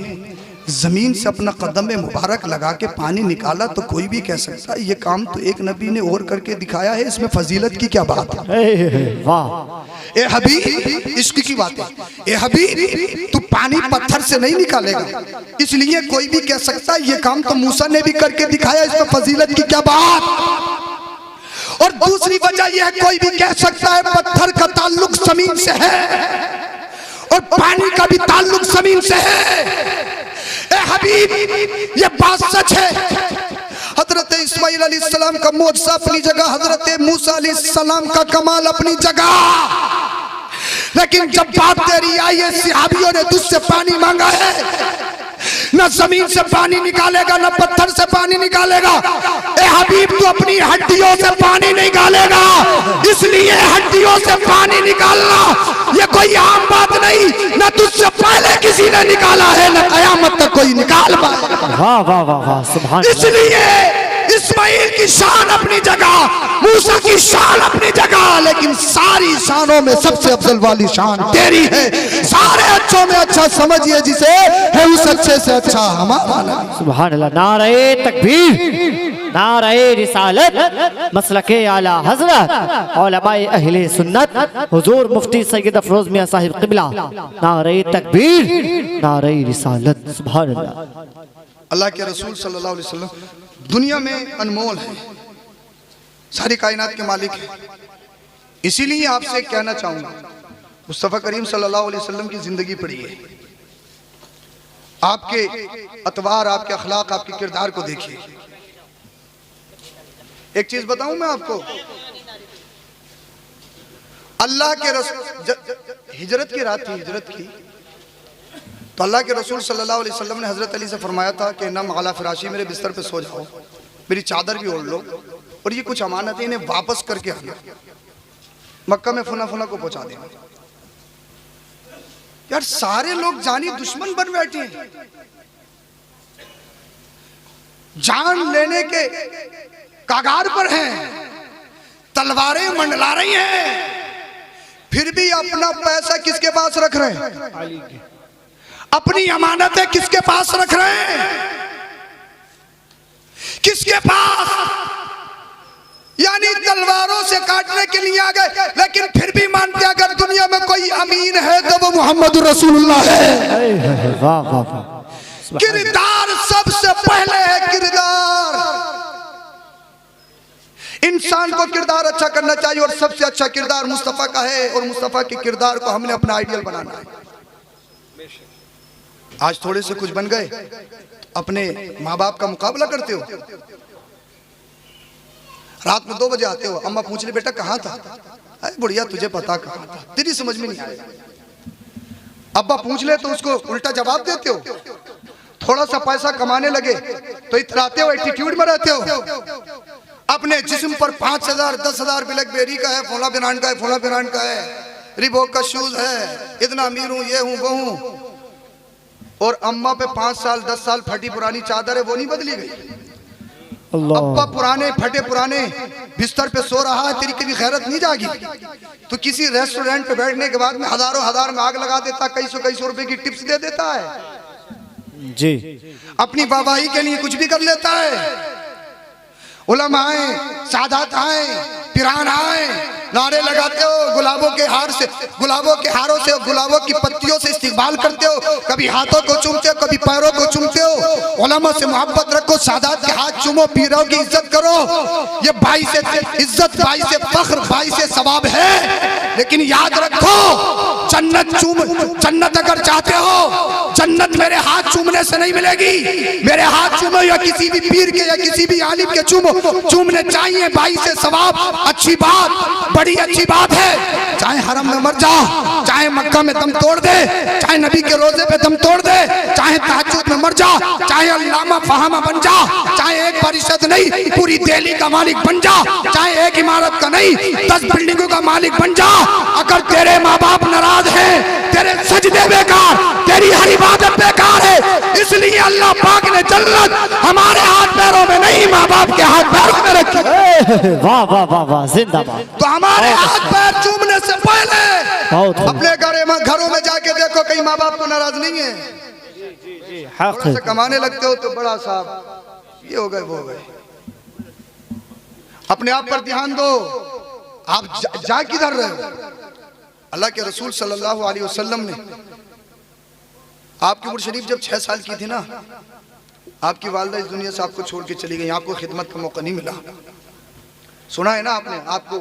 जमीन से अपना कदम मुबारक लगा के पानी निकाला तो कोई भी कह सकता है ये काम तो एक नबी ने और करके दिखाया है, इसमें फजीलत की क्या बात है? वाह। ए हबीब, इश्क की बात है। ए हबीब, तू पानी पत्थर से नहीं निकालेगा, इसलिए कोई भी कह सकता है ये काम तो मूसा ने भी करके दिखाया, इसमें फजीलत की क्या बात? और दूसरी वजह यह है, कोई भी कह सकता है पत्थर का ताल्लुक जमीन से है और पानी का भी ताल्लुक जमीन से है। ए हबीब, ये बात सच है। हजरत इस्माइल अलैहिस्सलाम का मौजज़ा अपनी जगह, हजरत मूसा अलैहिस्सलाम का कमाल अपनी जगह। लेकिन जब बात तेरी आई है, सहाबियों ने तुझसे पानी मांगा है, न जमीन से पानी निकालेगा, न पत्थर से पानी निकालेगा। ए हबीब, तू अपनी हड्डियों से पानी निकालेगा, इसलिए हड्डियों से पानी निकालना ये कोई आम बात नहीं, न तुझसे पहले किसी ने निकाला है, न कयामत तक कोई निकाल पाएगा। वाह वाह वाह वाह, सुभान अल्लाह। इसलिए इस्माइल की शान अपनी जगह, मूसा की शान अपनी जगह, लेकिन सारी शानों में सबसे अफजल वाली शान तेरी है। सारे अच्छों में अच्छा समझिए जिसे है, उस अच्छे से अच्छा हमारा। सुभान अल्लाह। नारे तकबीर, नारे रिसालत, मसलके आला हजरत, उलमाए अहले सुन्नत, हुजूर मुफ्ती सैयद अफरोज मियां साहिब क़िबला। नारे तकबीर, नारे रिसालत। सुभान अल्लाह। अल्लाह के रसूल सल्लल्लाहु अलैहि वसल्लम दुनिया में अनमोल है, सारी कायनात के मालिक है। इसीलिए आपसे कहना चाहूंगा, मुस्तफ़ा करीम सल्लल्लाहु अलैहि वसल्लम की जिंदगी पढ़िए, आपके अतवार, आपके अखलाक, आपके किरदार को देखिए। एक चीज बताऊं मैं आपको, अल्लाह के रसूल, हिजरत की रात थी, हिजरत की, तो अल्लाह के रसूल सल्लल्लाहु अलैहि वसल्लम ने हज़रत अली से फरमाया था कि नम आला फिराशी, मेरे बिस्तर पे सो जाओ, मेरी चादर भी ओढ़ लो, और ये कुछ अमानत है, इन्हें वापस करके आना, मक्का में फुना फुना को पहुंचा देना। यार सारे लोग जानी दुश्मन बन बैठे हैं, जान लेने के कागार पर हैं, तलवारें मंडला रही हैं, फिर भी अपना पैसा किसके पास रख रहे हैं? अपनी अमानतें किसके पास रख रहे हैं? किसके पास? यानी तलवारों से काटने के लिए आ गए, लेकिन फिर भी मानते अगर दुनिया में कोई अमीन है तो वो मोहम्मद रसूलुल्लाह है। वाह वाह वाह। किरदार सबसे पहले है, किरदार। इंसान को किरदार अच्छा करना चाहिए और सबसे अच्छा किरदार मुस्तफा का है, और मुस्तफा के किरदार को हमने अपना आइडियल बनाना है। आज थोड़े से कुछ बन गए, अपने माँ बाप का मुकाबला करते हो, रात में 2 बजे आते हो, अम्मा पूछ ले बेटा कहाँ था? अरे बुढ़िया तुझे पता कहाँ था, तेरी समझ में नहीं आया। अब्बा पूछ ले तो उसको उल्टा जवाब देते हो। थोड़ा सा पैसा कमाने लगे तो इतराते हो, एटीट्यूड में रहते हो। अपने जिस्म पर 5,000 10,000 ब्लैकबेरी का है, फौला ब्रांड का है, फौला ब्रांड का है, रिबॉक का शूज है, इतना अमीर हूँ, ये हूँ, वो हूँ, और अम्मा पे 5 साल 10 साल फटी पुरानी चादर है, वो नहीं बदली गई। अब्बा पुराने फटे पुराने बिस्तर पे सो रहा है, तेरी कभी खैरत नहीं जागी। तो किसी रेस्टोरेंट पे बैठने के बाद में हजारों हजार में आग लगा देता, कई सौ रुपए की टिप्स दे देता है जी, अपनी वाहवाही के लिए कुछ भी कर लेता है। उलमा आए, सादात आए, पिरान आए, नारे लगाते हो, गुलाबों के हार से, गुलाबों के हारों से, गुलाबों की पत्तियों से इस्तेमाल करते हो, कभी हाथों को चूमते हो, कभी पैरों को चूमते हो। उलमा से मोहब्बत रखो, सादात के हाथ चूमो, पीरों की इज्जत करो। ये भाई से इज्जत, भाई से फख्र, भाई से सवाब है। लेकिन याद रखो, जन्नत अगर चाहते हो, जन्नत मेरे हाथ चूमने से नहीं मिलेगी। मेरे हाथ चूमो या किसी भी पीर के या किसी भी आलिम के चूमने चाहिए। भाई से सवाब अच्छी बात, बड़ी अच्छी बात है। चाहे हरम में मर जा, चाहे मक्का में दम तोड़ दे, चाहे नबी के रोजे पे दम तोड़ दे, चाहे तहज्जुद में मर जा, चाहे अल्लामा फहामा बन जा, चाहे एक परिषद नहीं पूरी दिल्ली का मालिक बन जा, चाहे एक इमारत का नहीं 10 बिल्डिंगों का मालिक बन जा। अगर तेरे माँ बाप नाराज हैं, तेरे सजदे बेकार, तेरी हर इबादत बेकार है। इसलिए अल्लाह पाक ने जन्नत हमारे हाथ पैरों में नहीं, माँ बाप के हाथ पैरों में रखी। वाह वाह वाह वाह, जिंदाबाद। तो हमारे हाथ पैर चूमने से पहले अपने घरों में जाके देखो, कहीं माँ बाप को नाराज नहीं है। थोड़ा सा कमाने लगते हो तो बड़ा साहब ये हो गए वो हो गए। अपने आप पर ध्यान दो। आप जा किधर रहे हो? अल्लाह के रसूल सल्लल्लाहु अलैहि वसल्लम ने आपकी उम्र शरीफ जब 6 साल की थी ना, आपकी वालिदा इस दुनिया से आपको छोड़ के चली गई, आपको खिदमत का मौका नहीं मिला। सुना है ना आपने, आपको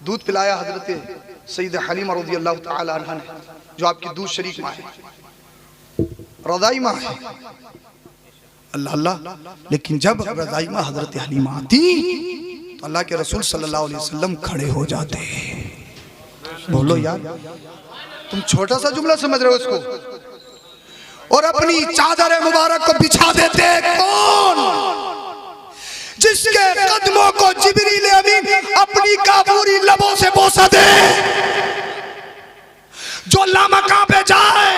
दूध पिलाया हजरत सैयदा हलीमा रज़ियल्लाहु ताला अन्हा ने, जो आपकी दूध शरीक माँ है, रज़ाई माँ है। अल्लाह अल्लाह। लेकिन जब रज़ाई माँ हजरत हलीमा आती तो अल्लाह के रसूल सल्लल्लाहु अलैहि वसल्लम खड़े हो जाते। बोलो यार, तुम छोटा सा जुमला समझ रहे हो इसको। और अपनी चादर मुबारक को बिछा देते। कौन? जिसके कदमों को जिब्रील अमीन अपनी काबूरी लबों से बोसा दे, जो लामका पे जाए,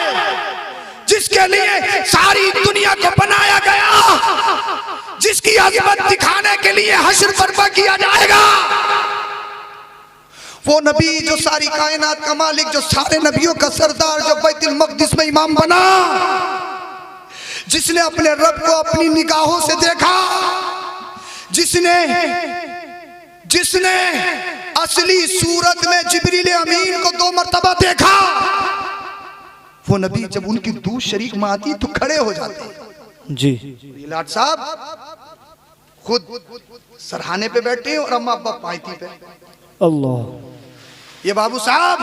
जिसके लिए सारी दुनिया को बनाया गया, जिसकी अज़मत दिखाने के लिए हश्र बर्पा किया जाएगा। वो नबी जो सारी कायनात का मालिक, जो सारे नबियों का सरदार, जो बैतुल मक़दिस में इमाम बना, जिसने अपने रब को अपनी निगाहों से देखा, जिसने असली सूरत में जिब्रील अमीन को 2 मर्तबा देखा, वो नबी जब उनकी दूध शरीक में आती तो खड़े हो जाते। जी लाट साहब खुद सरहाने पे बैठे और अम्मा अब्बा पायती पे। अल्लाह। ये बाबू साहब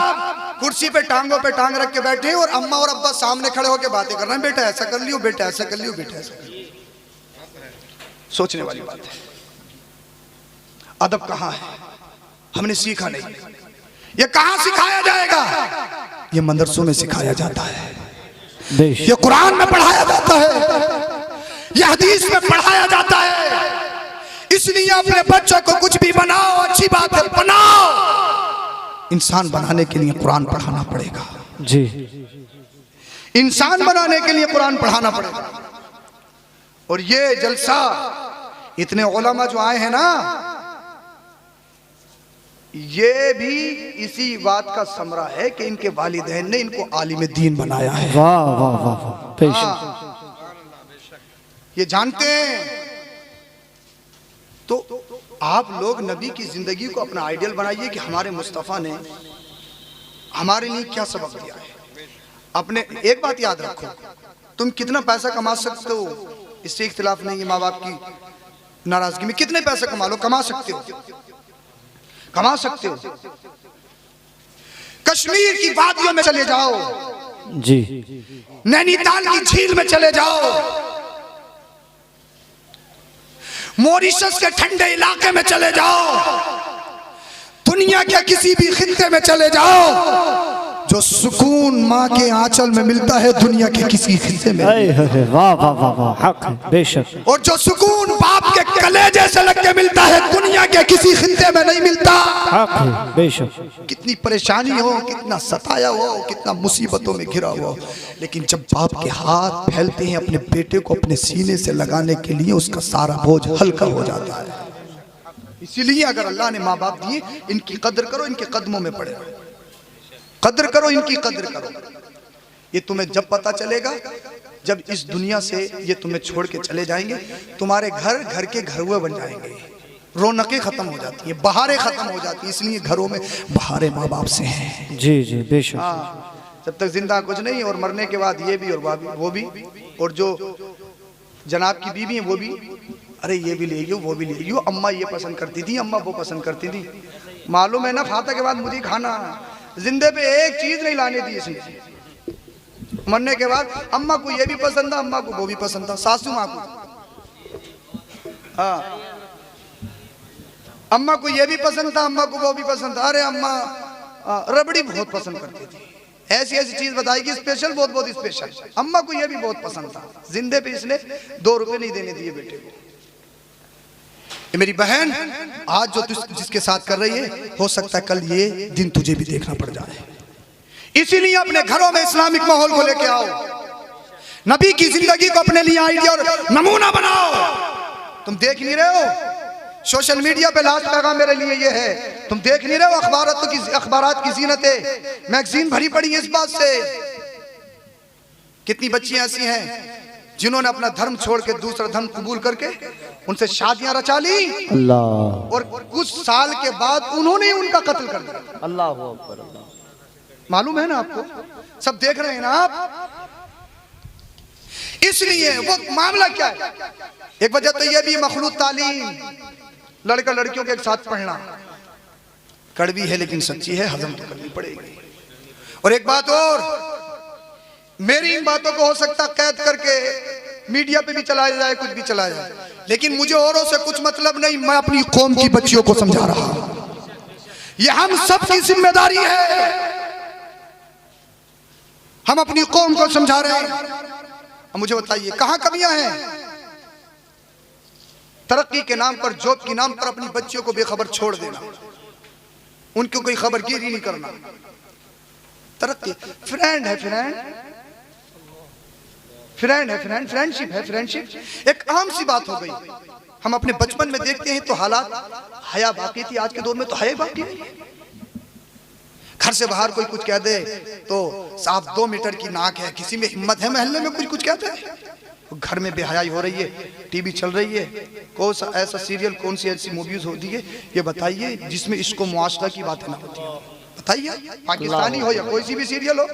कुर्सी पे टांगों पे टांग रख के बैठे और अम्मा और अब्बा सामने खड़े होकर बातें कर रहे हैं। बेटा ऐसा कर लियो, बेटा ऐसा कर लियो, बेटा ऐसा कर लियो। सोचने वाली बात है। अदब कहाँ है? हमने सीखा नहीं। ये कहाँ सिखाया जाएगा? ये मदरसों में सिखाया जाता है, ये कुरान में पढ़ाया जाता है, ये हदीस में पढ़ाया जाता है। इसलिए अपने बच्चों को कुछ भी बनाओ, अच्छी बात है, बनाओ। इंसान बनाने के लिए कुरान पढ़ाना पड़ेगा। जी, इंसान बनाने के लिए कुरान पढ़ाना पड़ेगा। और ये जलसा इतने उलमा जो आए हैं ना, ये भी इसी बात का समरा है कि इनके वालिदैन ने इनको आलिम दीन बनाया है। वाह वाह वाह, ये जानते हैं। तो आप लोग नबी की जिंदगी को अपना आइडियल बनाइए कि हमारे मुस्तफ़ा ने हमारे लिए क्या सबक दिया है। अपने एक बात याद रखो, तुम कितना पैसा कमा सकते हो इससे इख्तिलाफ नहीं है। माँ बाप की नाराजगी में कितने पैसे कमा लो, कमा सकते हो, कमा सकते हो। कश्मीर की वादियों में चले जाओ जी, नैनीताल की झील में चले जाओ, मॉरिशस के ठंडे इलाके में चले जाओ, दुनिया के किसी भी खित्ते में चले जाओ, जो सुकून माँ के आंचल में मिलता है दुनिया के किसी खित्ते में। वाह वाह वाह वाह, हक है, बेशक। और जो सुकून बाप के कलेजे से लग के मिलता है दुनिया के किसी खित्ते में नहीं मिलता। हक है, बेशक। कितनी परेशानी हो, कितना सताया हो, कितना मुसीबतों में घिरा हो, लेकिन जब बाप के हाथ फैलते हैं अपने बेटे को अपने सीने से लगाने के लिए, उसका सारा बोझ हल्का हो जाता है। इसीलिए अगर अल्लाह ने माँ बाप दिए, इनकी कदर करो, इनके कदमों में पड़े, कदर करो, इनकी कदर करो। ये तुम्हें जब पता चलेगा जब इस दुनिया से ये तुम्हें छोड़ के चले जाएंगे। तुम्हारे घर घर के घरुए बन जाएंगे, रौनकें खत्म हो जाती है, बहारें खत्म हो जाती है। इसलिए घरों में बहारें माँ बाप से हैं। जी जी बेशक। हाँ, जब तक जिंदा कुछ नहीं, और मरने के बाद ये भी और वो भी, और जो जनाब की बीवी है वो भी, अरे ये भी ले वो भी ले, अम्मा ये पसंद करती थी, अम्मा वो पसंद करती थी। मालूम है ना, फाता के बाद मुझे खाना, जिंदे पे एक चीज नहीं लाने दी इसने। मरने के बाद अम्मा को ये भी पसंद था, अम्मा को वो भी पसंद था, सासू माँ को, हाँ, अम्मा को ये भी पसंद था, अम्मा को वो भी पसंद था। अरे अम्मा रबड़ी बहुत पसंद करती थी, ऐसी ऐसी चीज बताएगी स्पेशल, बहुत बहुत स्पेशल। अम्मा को ये भी बहुत पसंद था। जिंदे पे इसने 2 रुपए नहीं देने दिए बेटे को। ये मेरी बहन आज जो जिसके साथ कर रही है, हो सकता है कल ये दिन तुझे भी देखना पड़ जाए। इसीलिए अपने घरों में इस्लामिक माहौल को लेके आओ, नबी की जिंदगी को अपने लिए आइडिया और नमूना बनाओ। तुम देख नहीं रहे हो सोशल मीडिया पे, लास्ट पैगाम मेरे लिए ये है, तुम देख नहीं रहे हो अखबारात की जीनतें, मैगजीन भरी पड़ी है इस बात से। कितनी बच्चियां ऐसी हैं जिन्होंने अपना धर्म छोड़ के दूसरा धर्म कबूल करके उनसे शादियां रचा ली, अल्लाह, और कुछ साल के बाद उन्होंने उनका कत्ल कर दिया। अल्लाह अकबर। मालूम है ना आपको, सब देख रहे हैं ना आप। इसलिए वो मामला क्या है, एक वजह तो ये भी मखलूत तालीम, लड़का लड़कियों के एक साथ पढ़ना, कड़वी है लेकिन सच्ची है, हजम तो करनी पड़ेगी। और एक बात और, मेरी इन बातों को हो सकता कैद करके मीडिया पे भी चलाया जाए, कुछ भी चलाया जाए, लेकिन मुझे औरों से कुछ मतलब नहीं। मैं अपनी कौम की बच्चियों को समझा रहा हूं, ये हम सबकी जिम्मेदारी है। हम अपनी कौम को समझा रहे हैं। अब मुझे बताइए कहां कमियां हैं? तरक्की के नाम पर, जॉब के नाम पर अपनी बच्चियों को बेखबर छोड़ देना, उनको कोई खबरगिरी नहीं करना। तरक्की फ्रेंड है, फ्रेंडशिप है, फ्रेंडशिप एक आम सी बात हो गई। हम अपने बचपन में देखते हैं तो हालात, हया बाकी थी, आज के दौर में तो हया बाकी नहीं। घर से बाहर कोई कुछ कह दे तो साफ 2 मीटर की नाक है, किसी में हिम्मत है महल्ले में कुछ कहते हैं। घर में बेहयाई हो रही है, टीवी चल रही है, कौन सा ऐसा सीरियल, कौन सी ऐसी मूवीज होती है, ये बताइए जिसमें इसको मुआशरा की बातें ना होती। बताइए, पाकिस्तानी हो या कोई सी भी सीरियल हो,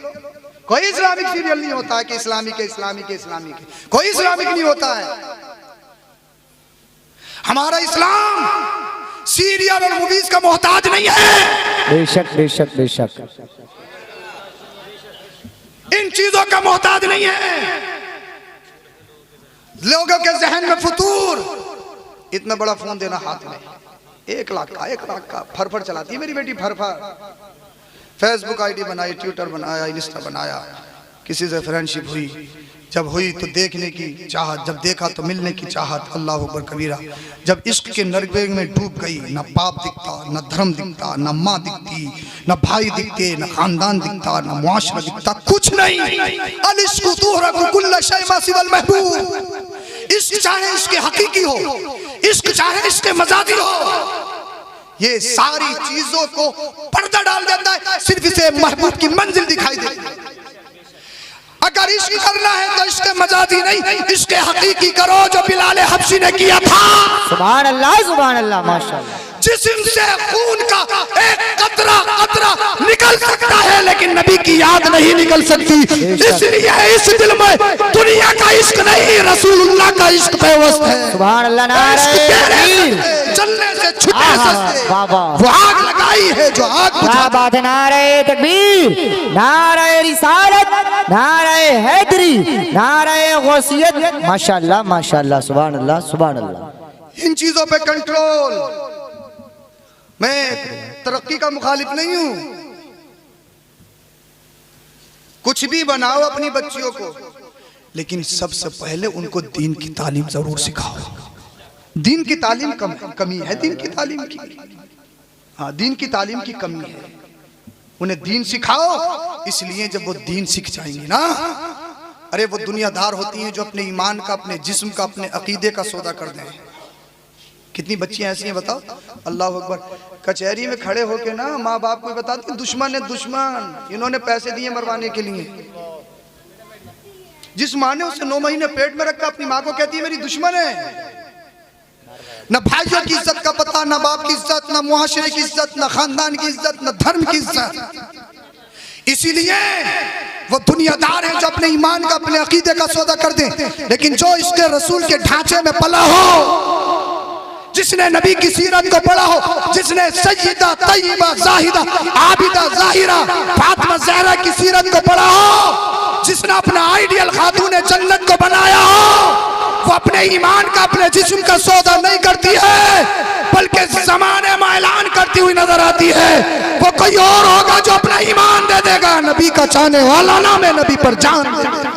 कोई इस्लामिक सीरियल नहीं होता है कि इस्लामिक कोई इस्लामिक नहीं होता है। हमारा इस्लाम सीरियल और मूवीज का मोहताज नहीं है। बेशक बेशक बेशक, इन चीजों का मोहताज नहीं है। लोगों के जहन में फतूर, इतना बड़ा फोन देना हाथ में, 1 लाख का फरफर चलाती है मेरी बेटी, फरफर। फेसबुक आईडी बनाई, ट्विटर बनाया, इंस्टा बनाया, किसी से फ्रेंडशिप हुई, जब हुई तो देखने की चाहत, जब देखा तो मिलने की चाहत, अल्लाह अकबर कबीरा। जब इश्क के नरगे में डूब गई, न बाप दिखता, न धर्म दिखता, न माँ दिखती, न भाई दिखते, न खानदान दिखता, न मुआशरा दिखता, कुछ नहीं। अल इश्क तुहरकु कुल्ल शै मा सिवल महबूब। इश्क चाहे इसके हकीकी हो, इश्क चाहे इसके मजाजी हो, ये सारी चीजों को पर्दा डाल देता है, सिर्फ इसे महबूब की मंजिल दिखाई देती है। अगर इश्क करना है तो इसके मजाजी नहीं, इसके हकीकी करो जो बिलाल हबशी ने किया था। सुभान अल्लाह माशाअल्लाह। जिस्म से खून का एक कतरा निकल सकता है, लेकिन नबी की याद नहीं निकल सकती। इसलिए इस दिल में दुनिया का इश्क नहीं, रसूलुल्लाह का इश्क बेवस्त है। सुभान अल्लाह, नारे चलने से छुटे सस्ते, वाह वाह, वो आग लगाई है जो आग क्या बात है। नारे तकबीर, नारे रिसालत, नारे हैदरी, नारे गौसियत, माशाअल्लाह माशाअल्लाह, सुभान अल्लाह सुभान अल्लाह। इन चीजों पे कंट्रोल। मैं तरक्की का मुखालिफ नहीं हूं, कुछ भी बनाओ अपनी बच्चियों को, लेकिन सबसे पहले उनको दीन की तालीम जरूर सिखाओ। दीन की तालीम कमी है, दीन की तालीम की, हाँ दीन की तालीम की कमी है। उन्हें दीन सिखाओ, इसलिए जब वो दीन सीख जाएंगी ना, अरे वो दुनियादार होती हैं जो अपने ईमान का, अपने जिस्म का, अपने अकीदे का सौदा कर दें। कितनी बच्चियां ऐसी हैं बताओ, अल्लाह अकबर। कचहरी में खड़े होके ना माँ बाप को बताती हैं दुश्मन है दुश्मन, इन्होंने पैसे दिए मरवाने के लिए। जिस माँ ने उसे 9 महीने पेट में रखा अपनी माँ को कहती है मेरी दुश्मन है। न भाइयों की इज्जत का पता, न बाप की इज्जत, न मुआशरे की इज्जत, न खानदान की इज्जत, न धर्म की इज्जत। इसीलिए वो दुनियादार हैं जो अपने ईमान का, अपने अकीदे का सौदा कर दें, लेकिन जो इसके रसूल के ढांचे में पला हो, जिसने नबी की सीरत को पढ़ा हो, जिसने सय्यदा तय्यबा जाहिदा आबिदा जाहिरा फातिमा ज़हरा की सीरत को पढ़ा हो, जिसने अपना आइडियल खातून जन्नत को बनाया हो, वो अपने ईमान का, अपने जिस्म का सौदा नहीं करती है, बल्कि ज़माने में ऐलान करती हुई नजर आती है। वो कोई और होगा जो अपना ईमान दे देगा, नबी का चाहने वाला नाम है, नबी पर जान दे देगा।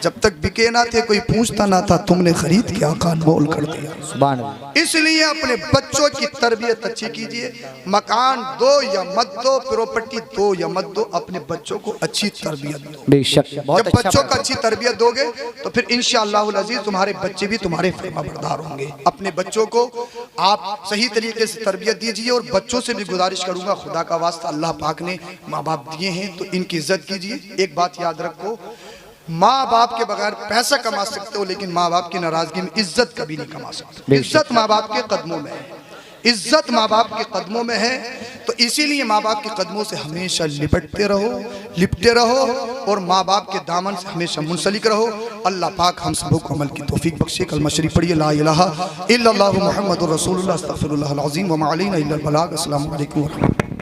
जब तक बिके ना थे कोई पूछता ना था, तुमने खरीद के आका अनमोल कर दिया। सुभान अल्लाह। इसलिए अपने बच्चों की तरबियत अच्छी कीजिए। मकान दो या मत दो, प्रॉपर्टी दो या मत दो, अपने बच्चों को अच्छी तरबियत दो। बेशक, जब बच्चों को अच्छी तरबियत दोगे तो फिर इंशाअल्लाह अज़ीज़ तुम्हारे बच्चे भी तुम्हारे फरमाबरदार होंगे। अपने बच्चों को आप सही तरीके से तरबियत दीजिए। और बच्चों से भी गुजारिश करूंगा, खुदा का वास्ता, अल्लाह पाक ने माँ बाप दिए हैं तो इनकी इज्जत कीजिए। एक बात याद रखो, माँ बाप के बगैर पैसा कमा सकते हो, लेकिन माँ बाप की नाराजगी में इज्जत कभी नहीं कमा सकते। इज्जत माँ बाप के कदमों में है, इज्जत माँ बाप के कदमों में है। तो इसीलिए माँ बाप के कदमों से हमेशा लिपटते रहो और माँ बाप के दामन से हमेशा मुंसलिक रहो। अल्लाह पाक हम सबों को अमल की तौफीक बख्शे। कलमा शरीफ पढ़िए, ला इलाहा इल्लल्लाहु मुहम्मदुर रसूलुल्लाह अस्तगफिरुल्लाहल अज़ीम व मा अलैना इल्लल बलाग। अस्सलामु अलैकुम।